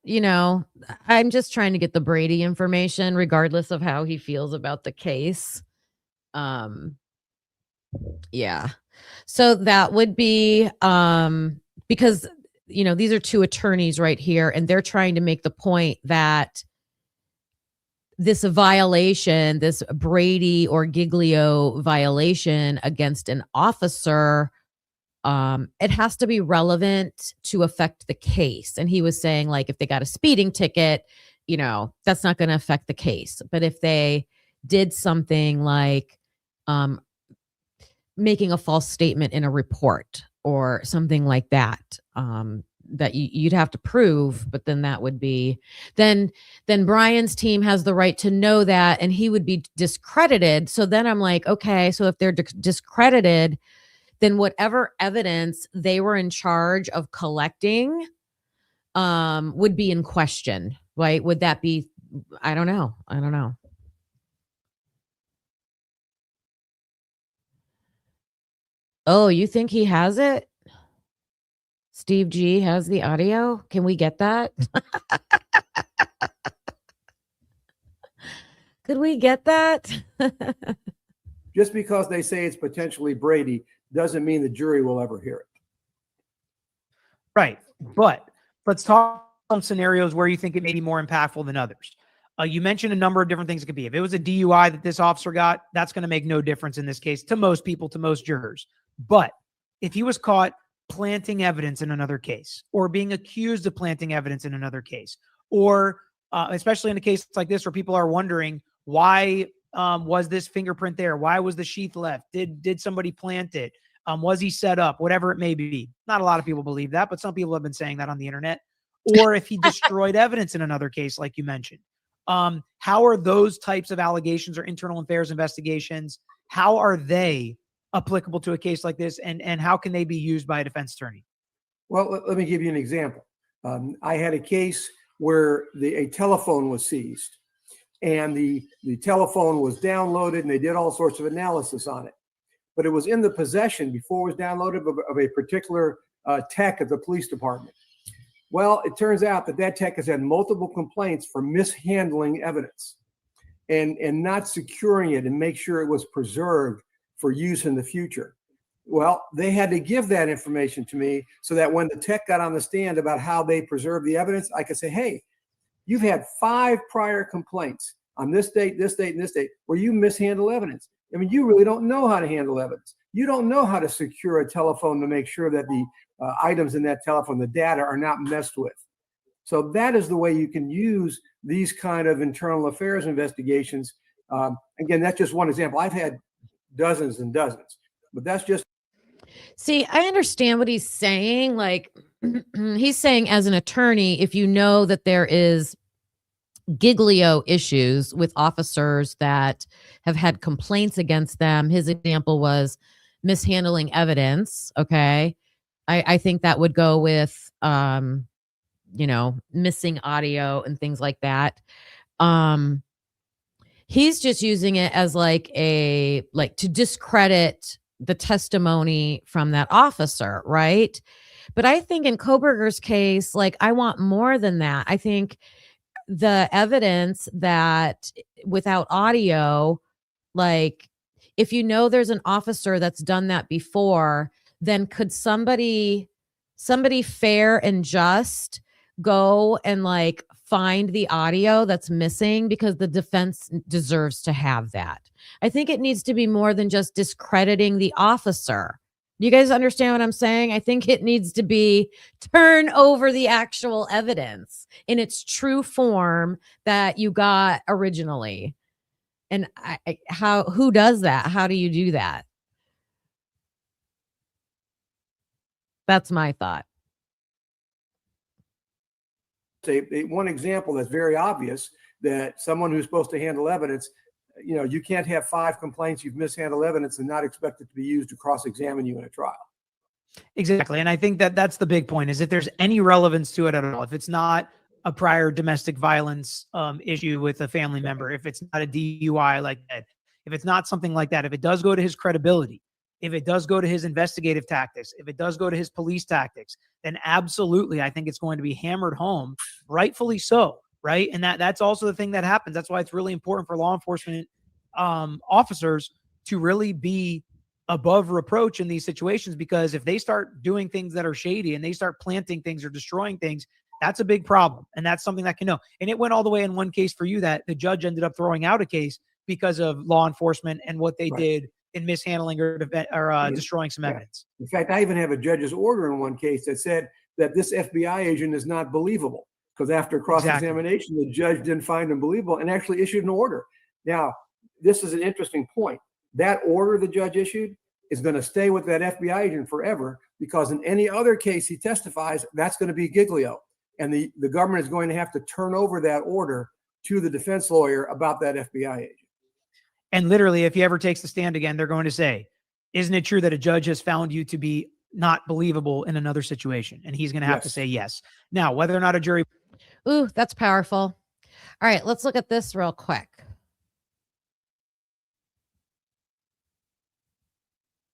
I'm just trying to get the Brady information, regardless of how he feels about the case. Yeah. So that would be because these are two attorneys right here, and they're trying to make the point that this violation, this Brady or Giglio violation against an officer, it has to be relevant to affect the case. And he was saying, like, if they got a speeding ticket, that's not going to affect the case. But if they did something like making a false statement in a report or something like that, that you'd have to prove, but then that would be, then Brian's team has the right to know that, and he would be discredited. So then I'm like, okay, so if they're discredited, then whatever evidence they were in charge of collecting would be in question, right? Would that be, I don't know. Oh, you think he has it? Steve G has the audio. Can we get that? Could we get that? Just because they say it's potentially Brady doesn't mean the jury will ever hear it. Right. But let's talk some scenarios where you think it may be more impactful than others. You mentioned a number of different things it could be. If it was a DUI that this officer got, that's going to make no difference in this case to most people, to most jurors. But if he was caught planting evidence in another case, or being accused of planting evidence in another case, or especially in a case like this where people are wondering, why was this fingerprint there? Why was the sheath left? Did somebody plant it? Was he set up? Whatever it may be. Not a lot of people believe that, but some people have been saying that on the internet. Or if he destroyed evidence in another case, like you mentioned. How are those types of allegations or internal affairs investigations, how are they applicable to a case like this, and how can they be used by a defense attorney? Well, let me give you an example. I had a case where a telephone was seized, and the telephone was downloaded, and they did all sorts of analysis on it. But it was in the possession, before it was downloaded, of a particular tech at the police department. Well, it turns out that tech has had multiple complaints for mishandling evidence and not securing it and make sure it was preserved for use in the future. Well, they had to give that information to me so that when the tech got on the stand about how they preserve the evidence, I could say, hey, you've had 5 prior complaints on this date, this date, and this date where you mishandle evidence. I mean, you really don't know how to handle evidence. You don't know how to secure a telephone to make sure that the items in that telephone, the data, are not messed with. So that is the way you can use these kind of internal affairs investigations. Again, that's just one example. I've had dozens and dozens, but that's just. See, I understand what he's saying. Like, he's saying, as an attorney, if you know that there is Giglio issues with officers that have had complaints against them, his example was mishandling evidence. Okay. I think that would go with, missing audio and things like that. He's just using it as to discredit the testimony from that officer, right? But I think in Koberger's case, I want more than that. I think the evidence that without audio, if there's an officer that's done that before, then could somebody fair and just go and find the audio that's missing, because the defense deserves to have that. I think it needs to be more than just discrediting the officer. You guys understand what I'm saying? I think it needs to be turn over the actual evidence in its true form that you got originally. And who does that? How do you do that? That's my thought. One example that's very obvious, that someone who's supposed to handle evidence, you can't have 5 complaints, you've mishandled evidence, and not expect it to be used to cross-examine you in a trial. Exactly. And I think that's the big point, is if there's any relevance to it at all, if it's not a prior domestic violence issue with a family member, if it's not a DUI like that, if it's not something like that, if it does go to his credibility, if it does go to his investigative tactics, if it does go to his police tactics, then absolutely, I think it's going to be hammered home, rightfully so, right? And that's also the thing that happens. That's why it's really important for law enforcement officers to really be above reproach in these situations, because if they start doing things that are shady and they start planting things or destroying things, that's a big problem. And that's something that can know. And it went all the way in one case for you that the judge ended up throwing out a case because of law enforcement and what they did in mishandling or destroying some evidence. In fact, I even have a judge's order in one case that said that this FBI agent is not believable, because after cross-examination, the judge didn't find him believable and actually issued an order. Now, this is an interesting point. That order the judge issued is going to stay with that FBI agent forever, because in any other case he testifies, that's going to be Giglio. And the government is going to have to turn over that order to the defense lawyer about that FBI agent. And literally, if he ever takes the stand again, they're going to say, isn't it true that a judge has found you to be not believable in another situation? And he's going to have to say yes. Now, whether or not a jury. Ooh, that's powerful. All right, let's look at this real quick.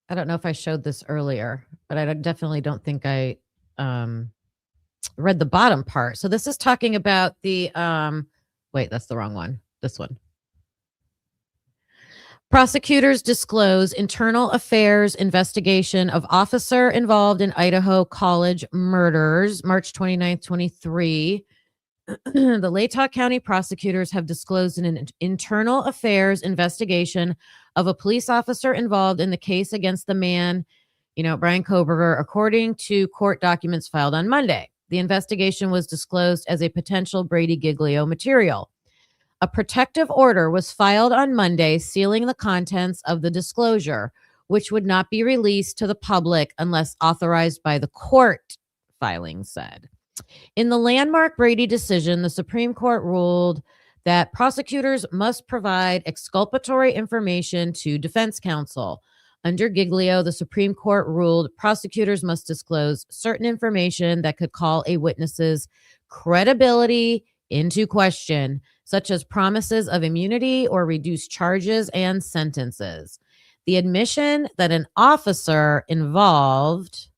I don't know if I showed this earlier, but I definitely don't think I read the bottom part. So this is talking about the, wait, that's the wrong one. This one. Prosecutors disclose internal affairs investigation of officer involved in Idaho college murders, March 29th, 23. The Latah County prosecutors have disclosed an internal affairs investigation of a police officer involved in the case against the man, Brian Koberger, according to court documents filed on Monday. The investigation was disclosed as a potential Brady Giglio material. A protective order was filed on Monday sealing the contents of the disclosure, which would not be released to the public unless authorized by the court, filing said. In the landmark Brady decision, the Supreme Court ruled that prosecutors must provide exculpatory information to defense counsel. Under Giglio, the Supreme Court ruled prosecutors must disclose certain information that could call a witness's credibility into question, such as promises of immunity or reduced charges and sentences. The admission that an officer involved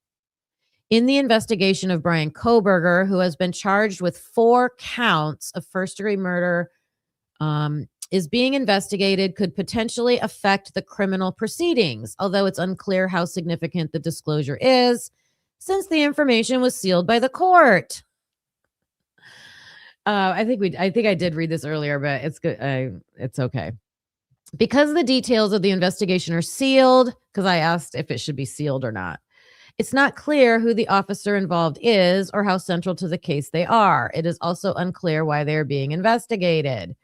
in the investigation of Brian Koberger, who has been charged with 4 counts of first-degree murder, is being investigated, could potentially affect the criminal proceedings, although it's unclear how significant the disclosure is, since the information was sealed by the court. I think I did read this earlier, but it's good. It's okay. Because the details of the investigation are sealed, because I asked if it should be sealed or not. It's not clear who the officer involved is or how central to the case they are. It is also unclear why they are being investigated.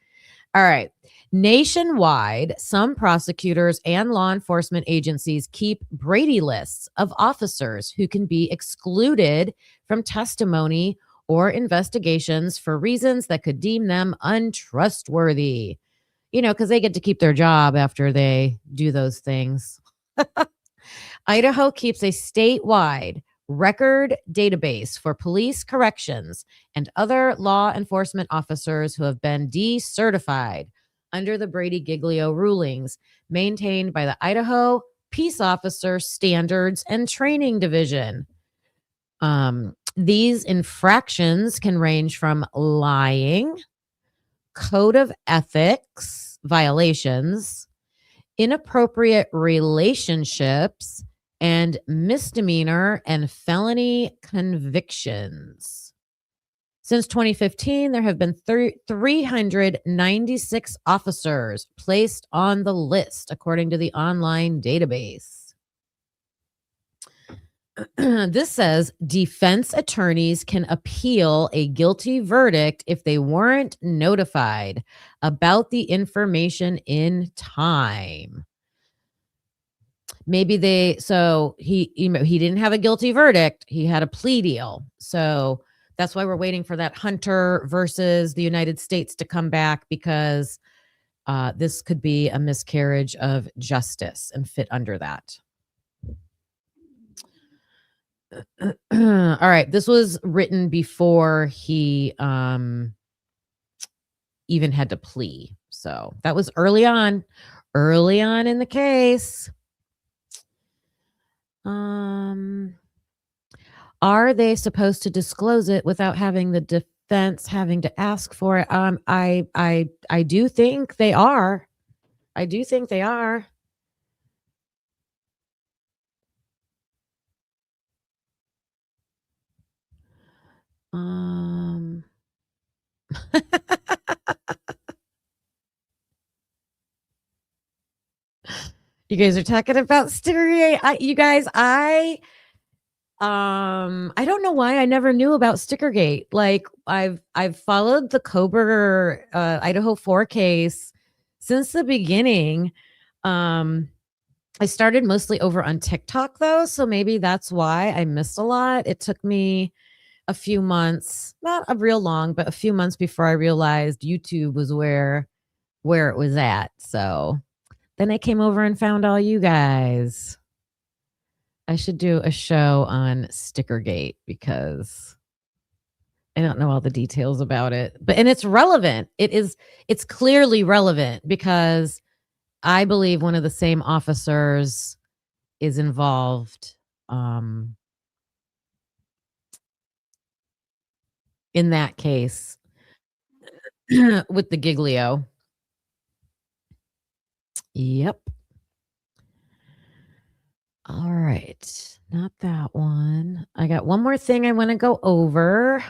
All right. Nationwide, some prosecutors and law enforcement agencies keep Brady lists of officers who can be excluded from testimony or investigations for reasons that could deem them untrustworthy. Because they get to keep their job after they do those things. Idaho keeps a statewide record database for police, corrections, and other law enforcement officers who have been decertified under the Brady Giglio rulings, maintained by the Idaho Peace Officer Standards and Training Division. These infractions can range from lying, code of ethics violations, inappropriate relationships, and misdemeanor and felony convictions. Since 2015, there have been 396 officers placed on the list, according to the online database. This says defense attorneys can appeal a guilty verdict if they weren't notified about the information in time. Maybe he didn't have a guilty verdict. He had a plea deal. So that's why we're waiting for that Hunter versus the United States to come back, because this could be a miscarriage of justice and fit under that. All right. This was written before he even had to plea. So that was early on in the case. Are they supposed to disclose it without having the defense having to ask for it? I do think they are. I do think they are. You guys are talking about Stickergate. I don't know why I never knew about Stickergate. Like I've followed the Kober Idaho 4 case since the beginning. I started mostly over on TikTok though, so maybe that's why I missed a lot. It took me a few months, not a real long, but a few months before I realized YouTube was where it was at. So then I came over and found all you guys. I should do a show on Stickergate because I don't know all the details about it. And it's relevant. It's clearly relevant because I believe one of the same officers is involved in that case with the Giglio. Yep. All right. Not that one. I got one more thing I want to go over.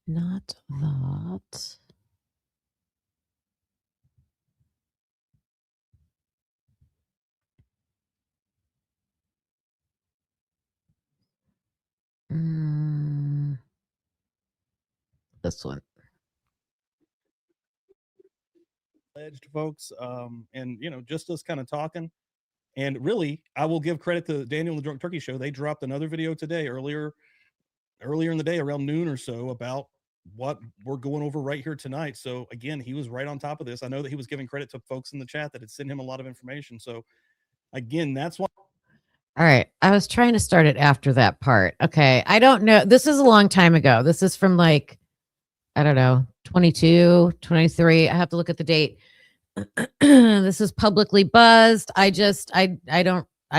Not that. This one. Edged folks, and just us kind of talking. And really, I will give credit to Daniel and the Drunk Turkey Show. They dropped another video today, earlier in the day, around noon or so, about what we're going over right here tonight. So again, he was right on top of this. I know that he was giving credit to folks in the chat that had sent him a lot of information. So again, that's why. All right. I was trying to start it after that part. Okay. I don't know. This is a long time ago. This is from I don't know, 22, 23. I have to look at the date. This is publicly buzzed. I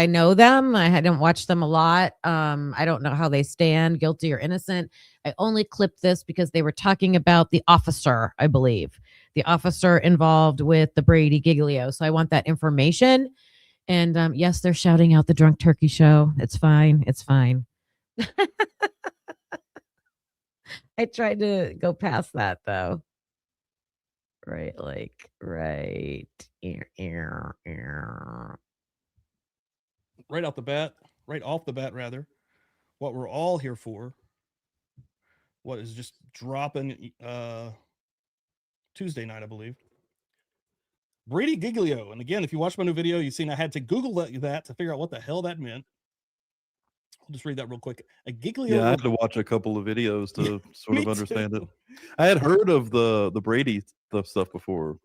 know them. I hadn't watched them a lot. I don't know how they stand, guilty or innocent. I only clipped this because they were talking about the officer, I believe. The officer involved with the Brady Giglio. So I want that information. And yes, they're shouting out the Drunk Turkey Show. It's fine. It's fine. I tried to go past that though. Right, right. Right off the bat, rather, what we're all here for, what is just dropping Tuesday night, I believe. Brady Giglio. And again, if you watch my new video, you've seen I had to Google that to figure out what the hell that meant. I'll just read that real quick. A Giglio. Yeah, I had to watch a couple of videos to sort of understand it. I had heard of the Brady stuff before.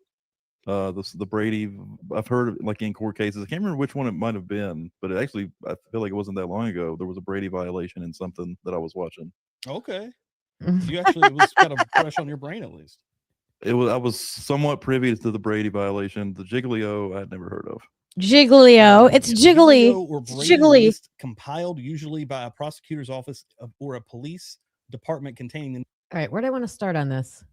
The Brady, I've heard of, like in court cases. I can't remember which one it might have been, but it actually, I feel like it wasn't that long ago. There was a Brady violation in something that I was watching. Okay. You actually, it was kind of fresh on your brain at least. I was somewhat privy to the Brady violation. The Giglio, I'd never heard of. Jiggly-o. It's jiggly. Or It's Brady jiggly. list compiled usually by a prosecutor's office or a police department containing. All right, where do I want to start on this?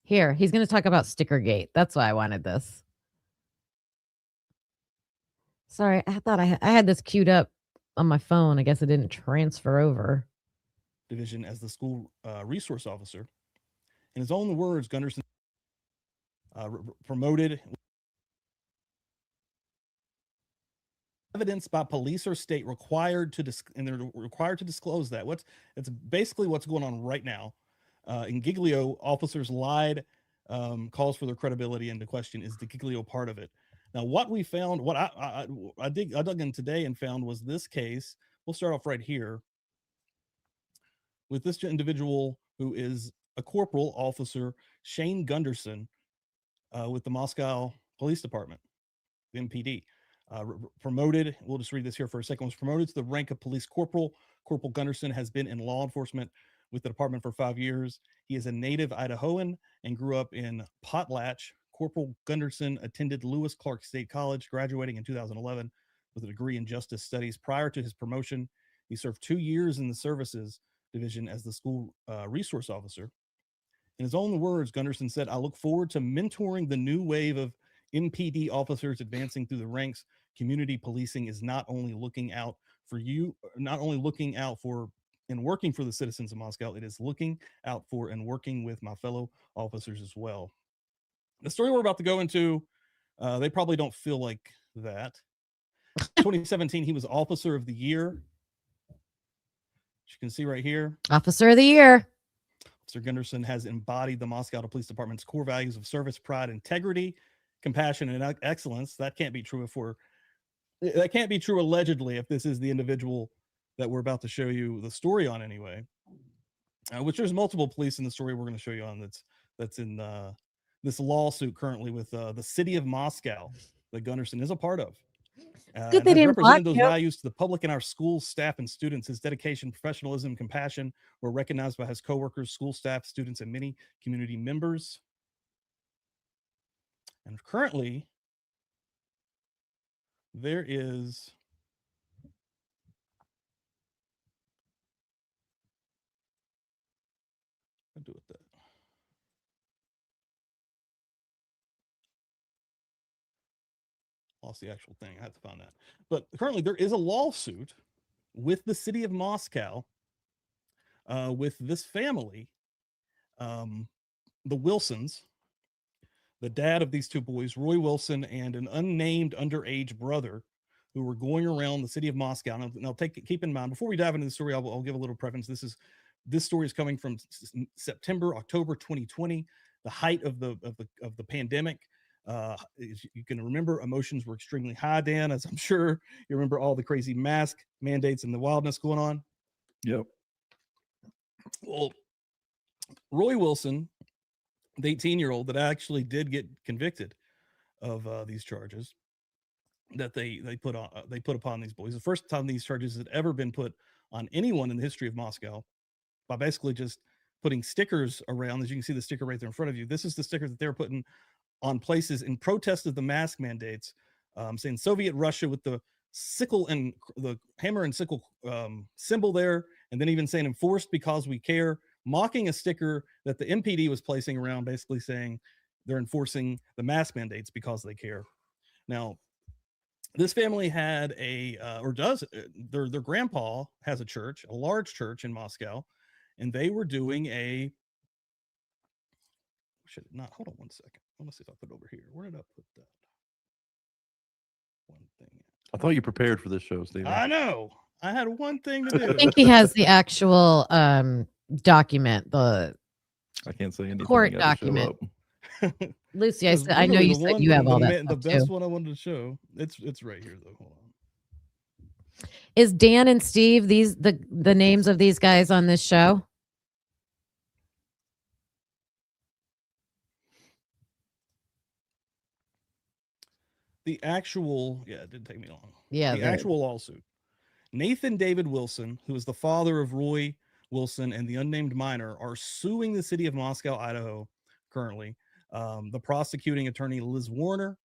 Here, he's going to talk about Stickergate. That's why I wanted this. Sorry, I thought I had this queued up on my phone. I guess it didn't transfer over. Division as the school resource officer. In his own words, Gunderson promoted evidence by police or state required to and they're required to disclose that. It's basically what's going on right now. In Giglio, officers lied, calls for their credibility into question. Is the Giglio part of it? Now, what we found, what I dug in today and found was this case. We'll start off right here with this individual who is a corporal officer, Shane Gunderson, with the Moscow Police Department, the MPD. Promoted, we'll just read this here for a second, was promoted to the rank of police corporal. Corporal Gunderson has been in law enforcement with the department for 5 years. He is a native Idahoan and grew up in Potlatch. Corporal Gunderson attended Lewis Clark State College, graduating in 2011 with a degree in justice studies. Prior to his promotion, he served 2 years in the services division as the school resource officer. In his own words, Gunderson said, "I look forward to mentoring the new wave of MPD officers advancing through the ranks. Community policing is not only looking out for and working for the citizens of Moscow, it is looking out for and working with my fellow officers as well." The story we're about to go into, they probably don't feel like that. 2017, he was Officer of the Year. As you can see right here, Officer of the Year. Officer Gunderson has embodied the Moscow Police Department's core values of service, pride, integrity, compassion, and excellence. That can't be true allegedly if this is the individual that we're about to show you the story on anyway. Which there's multiple police in the story we're going to show you on that's in this lawsuit currently with the city of Moscow that Gunderson is a part of. Good they didn't represented block those you. values to the public and our schools, staff, and students. His dedication, professionalism, compassion were recognized by his coworkers, school staff, students, and many community members. And currently, there is I'll do it that. Lost the actual thing. I have to find that. But currently, there is a lawsuit with the city of Moscow, with this family, the Wilsons, the dad of these two boys, Roy Wilson, and an unnamed underage brother, who were going around the city of Moscow. Now, keep in mind, before we dive into the story, I'll give a little preference. This story is coming from October 2020, the height of the pandemic. You can remember, emotions were extremely high, Dan, as I'm sure you remember all the crazy mask mandates and the wildness going on. Yep. Well, Roy Wilson, the 18-year-old that actually did get convicted of these charges that they put upon these boys, the first time these charges had ever been put on anyone in the history of Moscow, by basically just putting stickers around. As you can see the sticker right there in front of you, this is the sticker that they were putting on places in protest of the mask mandates, saying Soviet Russia with the sickle and the hammer and sickle symbol there, and then even saying enforced because we care, mocking a sticker that the MPD was placing around, basically saying they're enforcing the mask mandates because they care. Now, this family had their grandpa has a church, a large church in Moscow, and they were doing hold on one second. Let me see if I put it over here. Where did I put that one thing? I thought you prepared for this show, Stephen. I know. I had one thing to do. I think he has the actual document, the I can't say anything. court I gotta show document. up. Lucy, I know you said you have all that The stuff best too. one I wanted to show. It's right here though. Hold on. Is Dan and Steve the names of these guys on this show? The actual, it didn't take me long. Yeah, the actual lawsuit. Nathan David Wilson, who is the father of Roy Wilson and the unnamed minor, are suing the city of Moscow, Idaho, currently. The prosecuting attorney, Liz Warner,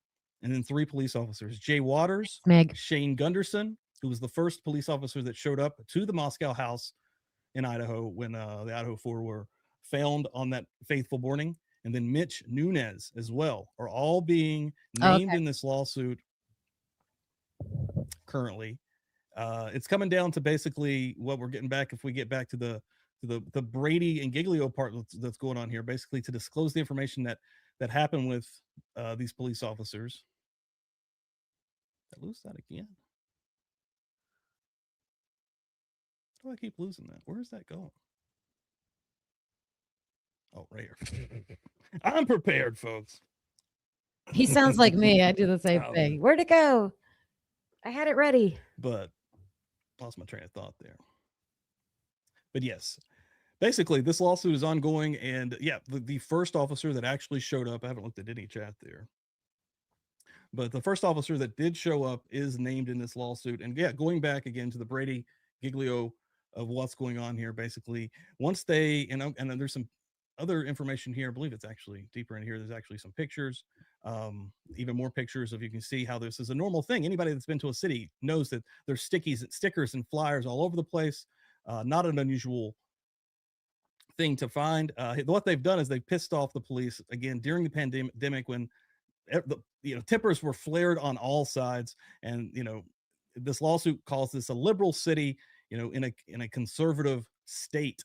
and then 3 police officers, Jay Waters, Meg. Shane Gunderson, who was the first police officer that showed up to the Moscow house in Idaho when the Idaho 4 were found on that fateful morning, and then Mitch Nunez as well, are all being named in this lawsuit currently. It's coming down to basically what we're getting back, if we get back to the Brady and Giglio part that's going on here, basically to disclose the information that happened with these police officers. Did I lose that again? How do I keep losing that? Where is that going? Oh, right here. I'm prepared, folks. He sounds like me. I do the same Oh. thing. Where'd it go? I had it ready. But lost my train of thought there. But yes, basically this lawsuit is ongoing, and the first officer that actually showed up, I haven't looked at any chat there. But the first officer that did show up is named in this lawsuit. And yeah, going back again to the Brady Giglio of what's going on here, basically, once they, and then there's some other information here. I believe it's actually deeper in here. There's actually some pictures, even more pictures of, you can see how this is a normal thing. Anybody that's been to a city knows that there's stickers and flyers all over the place. Not an unusual thing to find. What they've done is they've pissed off the police again during the pandemic, when tempers were flared on all sides. And this lawsuit calls this a liberal city, in a conservative state.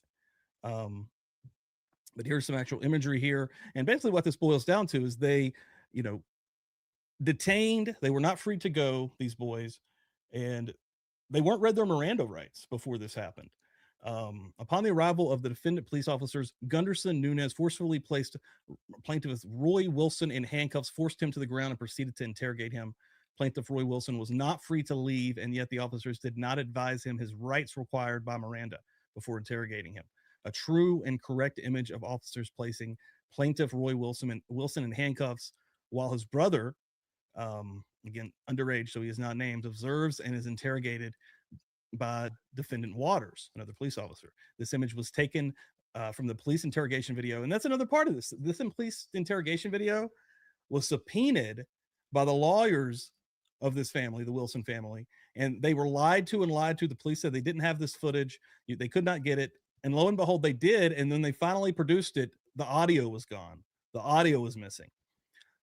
But here's some actual imagery here. And basically what this boils down to is they, detained, they were not free to go, these boys, and they weren't read their Miranda rights before this happened. Upon the arrival of the defendant police officers, Gunderson Nunez forcefully placed plaintiff Roy Wilson in handcuffs, forced him to the ground, and proceeded to interrogate him. Plaintiff Roy Wilson was not free to leave, and yet the officers did not advise him his rights required by Miranda before interrogating him. A true and correct image of officers placing plaintiff Roy Wilson in handcuffs while his brother, again, underage, so he is not named, observes and is interrogated by defendant Waters, another police officer. This image was taken from the police interrogation video. And that's another part of this. This police interrogation video was subpoenaed by the lawyers of this family, the Wilson family, and they were lied to. The police said they didn't have this footage. They could not get it. And lo and behold, they did. And then they finally produced it. The audio was gone. The audio was missing.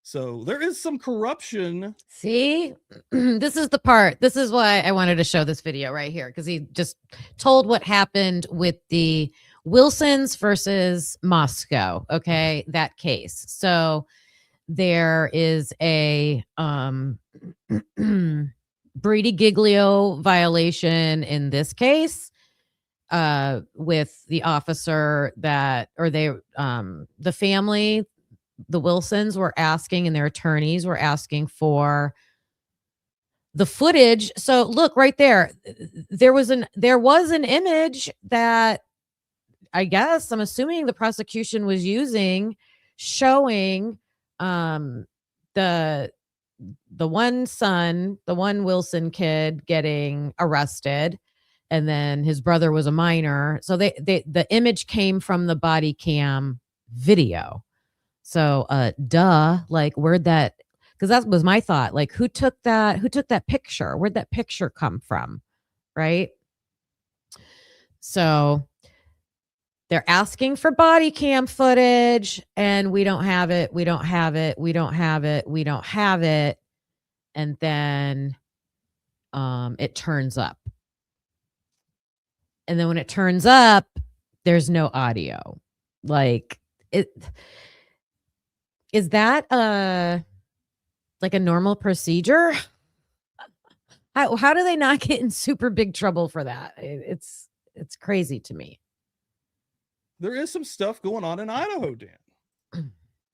So there is some corruption. See, this is the part. This is why I wanted to show this video right here, because he just told what happened with the Wilsons versus Moscow. Okay, that case. So there is a Brady Giglio violation in this case with the officer that, or they, the family, the Wilsons were asking, and their attorneys were asking for the footage. So look right there. There was an image that I guess I'm assuming the prosecution was using, showing the one son, the one Wilson kid getting arrested, and then his brother was a minor. So the image came from the body cam video. So, like, where'd that, because that was my thought, like, who took that picture? Where'd that picture come from? Right. So they're asking for body cam footage, and we don't have it. And then, it turns up. And then when it turns up, there's no audio. Like, is that like a normal procedure? How do they not get in super big trouble for that? It's crazy to me. There is some stuff going on in Idaho, Dan.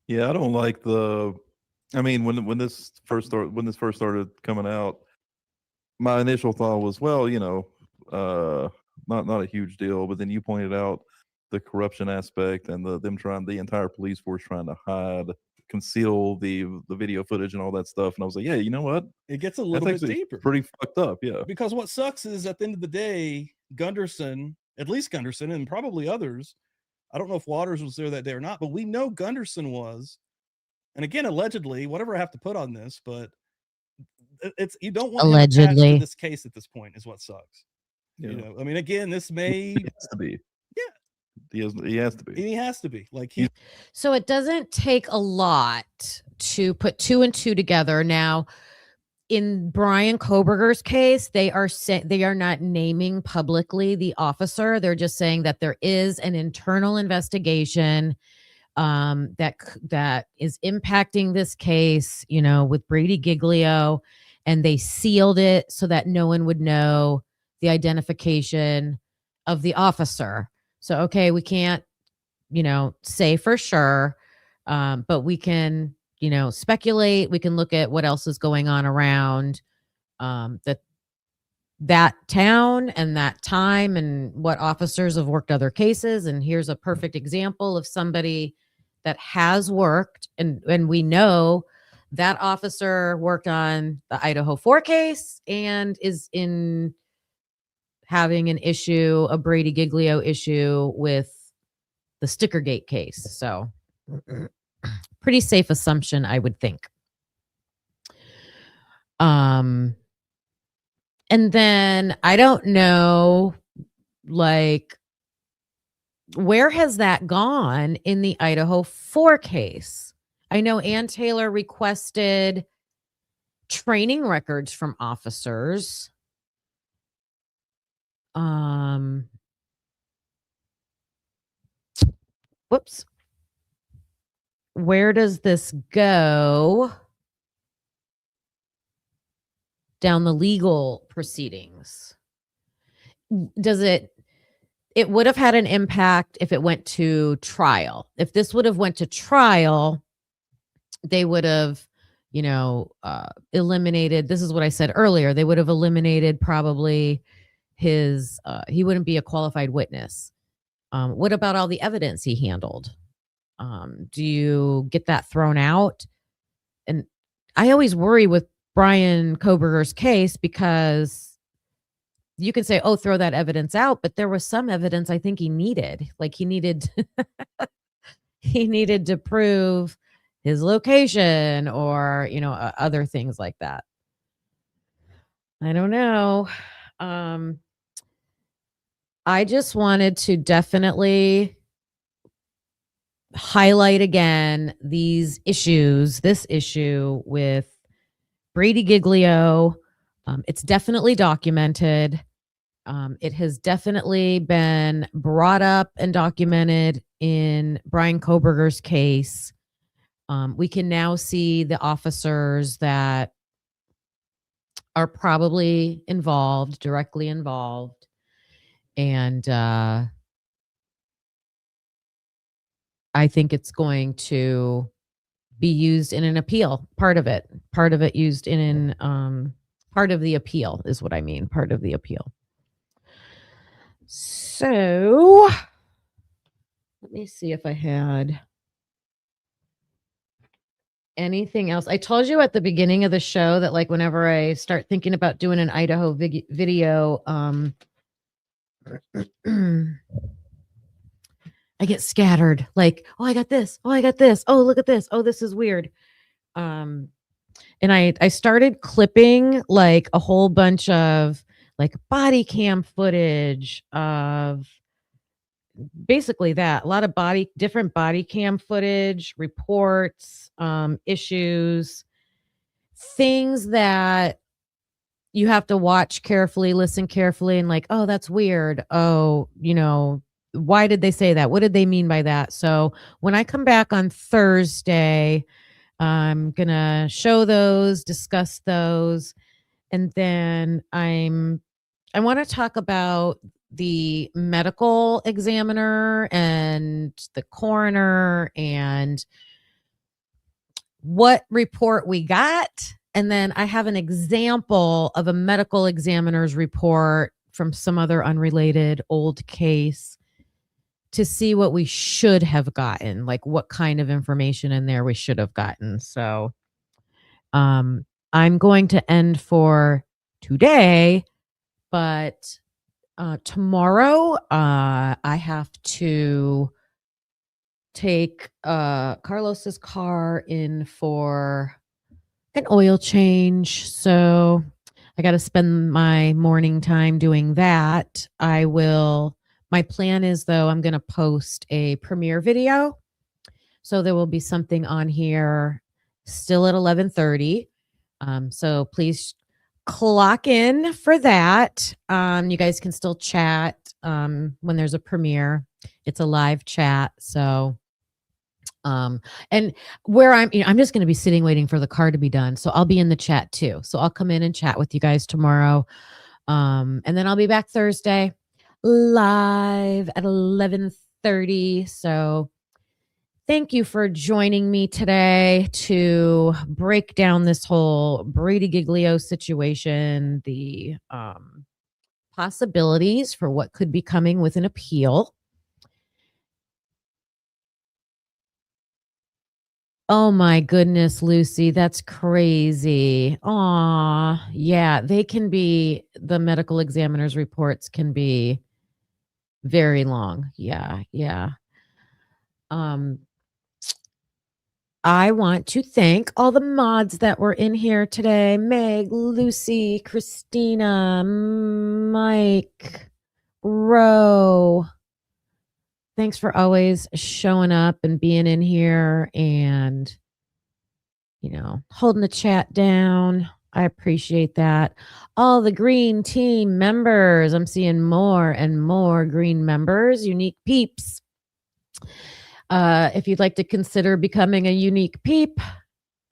Yeah, I don't like when this first started coming out, my initial thought was, well, not a huge deal. But then you pointed out the corruption aspect and the entire police force trying to conceal the video footage and all that stuff. And I was like, yeah, you know what? It gets a little bit deeper. Pretty fucked up, yeah. Because what sucks is, at the end of the day, Gunderson, and probably others, I don't know if Waters was there that day or not, but we know Gunderson was. And again, allegedly, whatever I have to put on this, but you don't want allegedly him attached to this case at this point is what sucks. Yeah. I mean, again, this may has to be. Yeah. He has to be. He has to be. Like So it doesn't take a lot to put two and two together. Now, in Brian Koberger's case, they are not naming publicly the officer. They're just saying that there is an internal investigation that is impacting this case, with Brady Giglio, and they sealed it so that no one would know the identification of the officer. So, okay, we can't, say for sure, but we can, speculate. We can look at what else is going on around that town and that time, and what officers have worked other cases. And here's a perfect example of somebody that has worked, and we know That officer worked on the Idaho 4 case and is in having an issue, a Brady Giglio issue with the Stickergate case. So pretty safe assumption, I would think. And then I don't know, like, where has that gone in the Idaho 4 case? I know Ann Taylor requested training records from officers. Whoops. Where does this go down the legal proceedings? Does it would have had an impact if it went to trial. If this would have went to trial, they would have, eliminated, this is what I said earlier, they would have eliminated probably his, he wouldn't be a qualified witness. What about all the evidence he handled? Do you get that thrown out? And I always worry with Brian Koberger's case because you can say, oh, throw that evidence out, but there was some evidence I think he needed. Like he needed to prove his location or, other things like that. I don't know. I just wanted to definitely highlight again this issue with Brady Giglio. It's definitely documented. It has definitely been brought up and documented in Brian Koberger's case. We can now see the officers that are probably directly involved. And I think it's going to be used in an appeal. Part of it used in part of the appeal is what I mean. Part of the appeal. So let me see if I had anything else. I told you at the beginning of the show that, like, whenever I start thinking about doing an Idaho video, I get scattered. Like, oh, I got this. Oh, I got this. Oh, look at this. Oh, this is weird. And I started clipping like a whole bunch of like body cam footage of basically that, a lot of different body cam footage, reports, issues, things that you have to watch carefully, listen carefully, and like, oh, that's weird. Oh, why did they say that? What did they mean by that? So when I come back on Thursday, I'm gonna show those, discuss those, and then I want to talk about the medical examiner and the coroner and what report we got. And then I have an example of a medical examiner's report from some other unrelated old case to see what we should have gotten, like what kind of information in there we should have gotten. So I'm going to end for today, but tomorrow I have to take Carlos's car in for an oil change. So I got to spend my morning time doing that. My plan is, though, I'm going to post a premiere video. So there will be something on here still at 11:30. So please clock in for that. You guys can still chat when there's a premiere. It's a live chat. So and where I'm just going to be sitting waiting for the car to be done. So I'll be in the chat too. So I'll come in and chat with you guys tomorrow. And then I'll be back Thursday live at 11:30. So thank you for joining me today to break down this whole Brady Giglio situation, the possibilities for what could be coming with an appeal. Oh my goodness, Lucy, that's crazy. Aw, yeah, they can be, the medical examiner's reports can be very long. Yeah, yeah. I want to thank all the mods that were in here today. Meg, Lucy, Christina, Mike, Ro. Thanks for always showing up and being in here and, holding the chat down. I appreciate that. All the green team members. I'm seeing more and more green members, unique peeps. If you'd like to consider becoming a unique peep,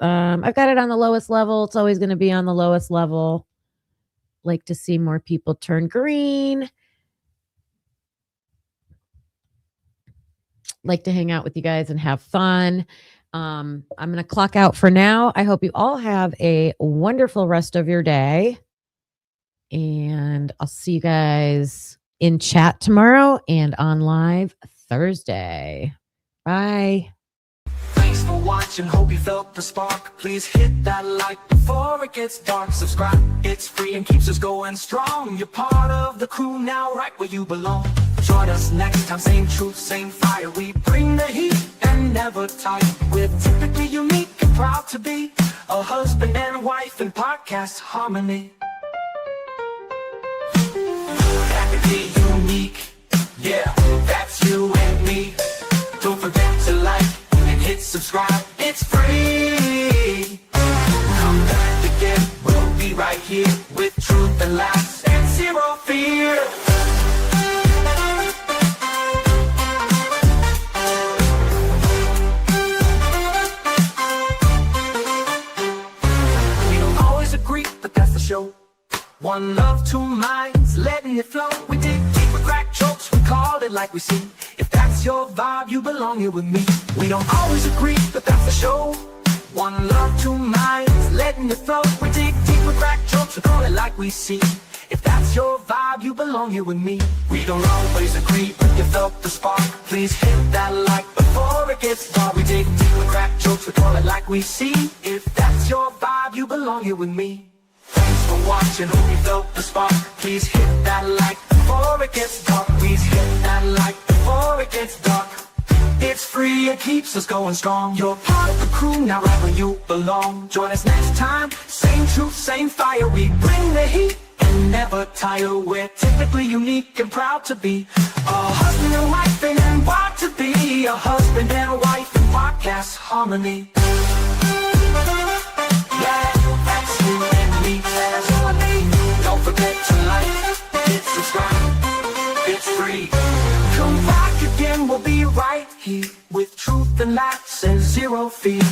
I've got it on the lowest level. It's always going to be on the lowest level. Like to see more people turn green. Like to hang out with you guys and have fun. I'm going to clock out for now. I hope you all have a wonderful rest of your day. And I'll see you guys in chat tomorrow and on live Thursday. Bye. Thanks for watching, hope you felt the spark. Please hit that like before it gets dark. Subscribe, it's free and keeps us going strong. You're part of the crew now, right where you belong. Join us next time, same truth, same fire. We bring the heat and never tire. We're typically unique and proud to be a husband and wife in podcast harmony. That could be unique, yeah, that's you and me. Don't forget to like and hit subscribe, it's free. Come back again, we'll be right here with truth and laughs and zero fear. We don't always agree, but that's the show. One love, two minds, letting it flow. We dig deep, we crack jokes, we call it like we see. If that's your vibe, you belong here with me. We don't always agree, but that's the show. One love, two minds, letting it flow. We dig deep, we crack jokes, we call it like we see. If that's your vibe, you belong here with me. We don't always agree, but you felt the spark. Please hit that like before it gets dark. We dig deep, we crack jokes, we call it like we see. If that's your vibe, you belong here with me. Thanks for watching, hope you felt the spark. Please hit that like before it gets dark. Please hit that like before it gets dark. It's free, it keeps us going strong. You're part of the crew, now right where you belong. Join us next time, same truth, same fire. We bring the heat and never tire. We're typically unique and proud to be a husband and wife and proud to be a husband and wife in podcast harmony. Yeah, that's you and me, that's you and me. Don't forget to like, hit subscribe, it's free. Come back again, we'll be right here with truth and laughs and zero fear.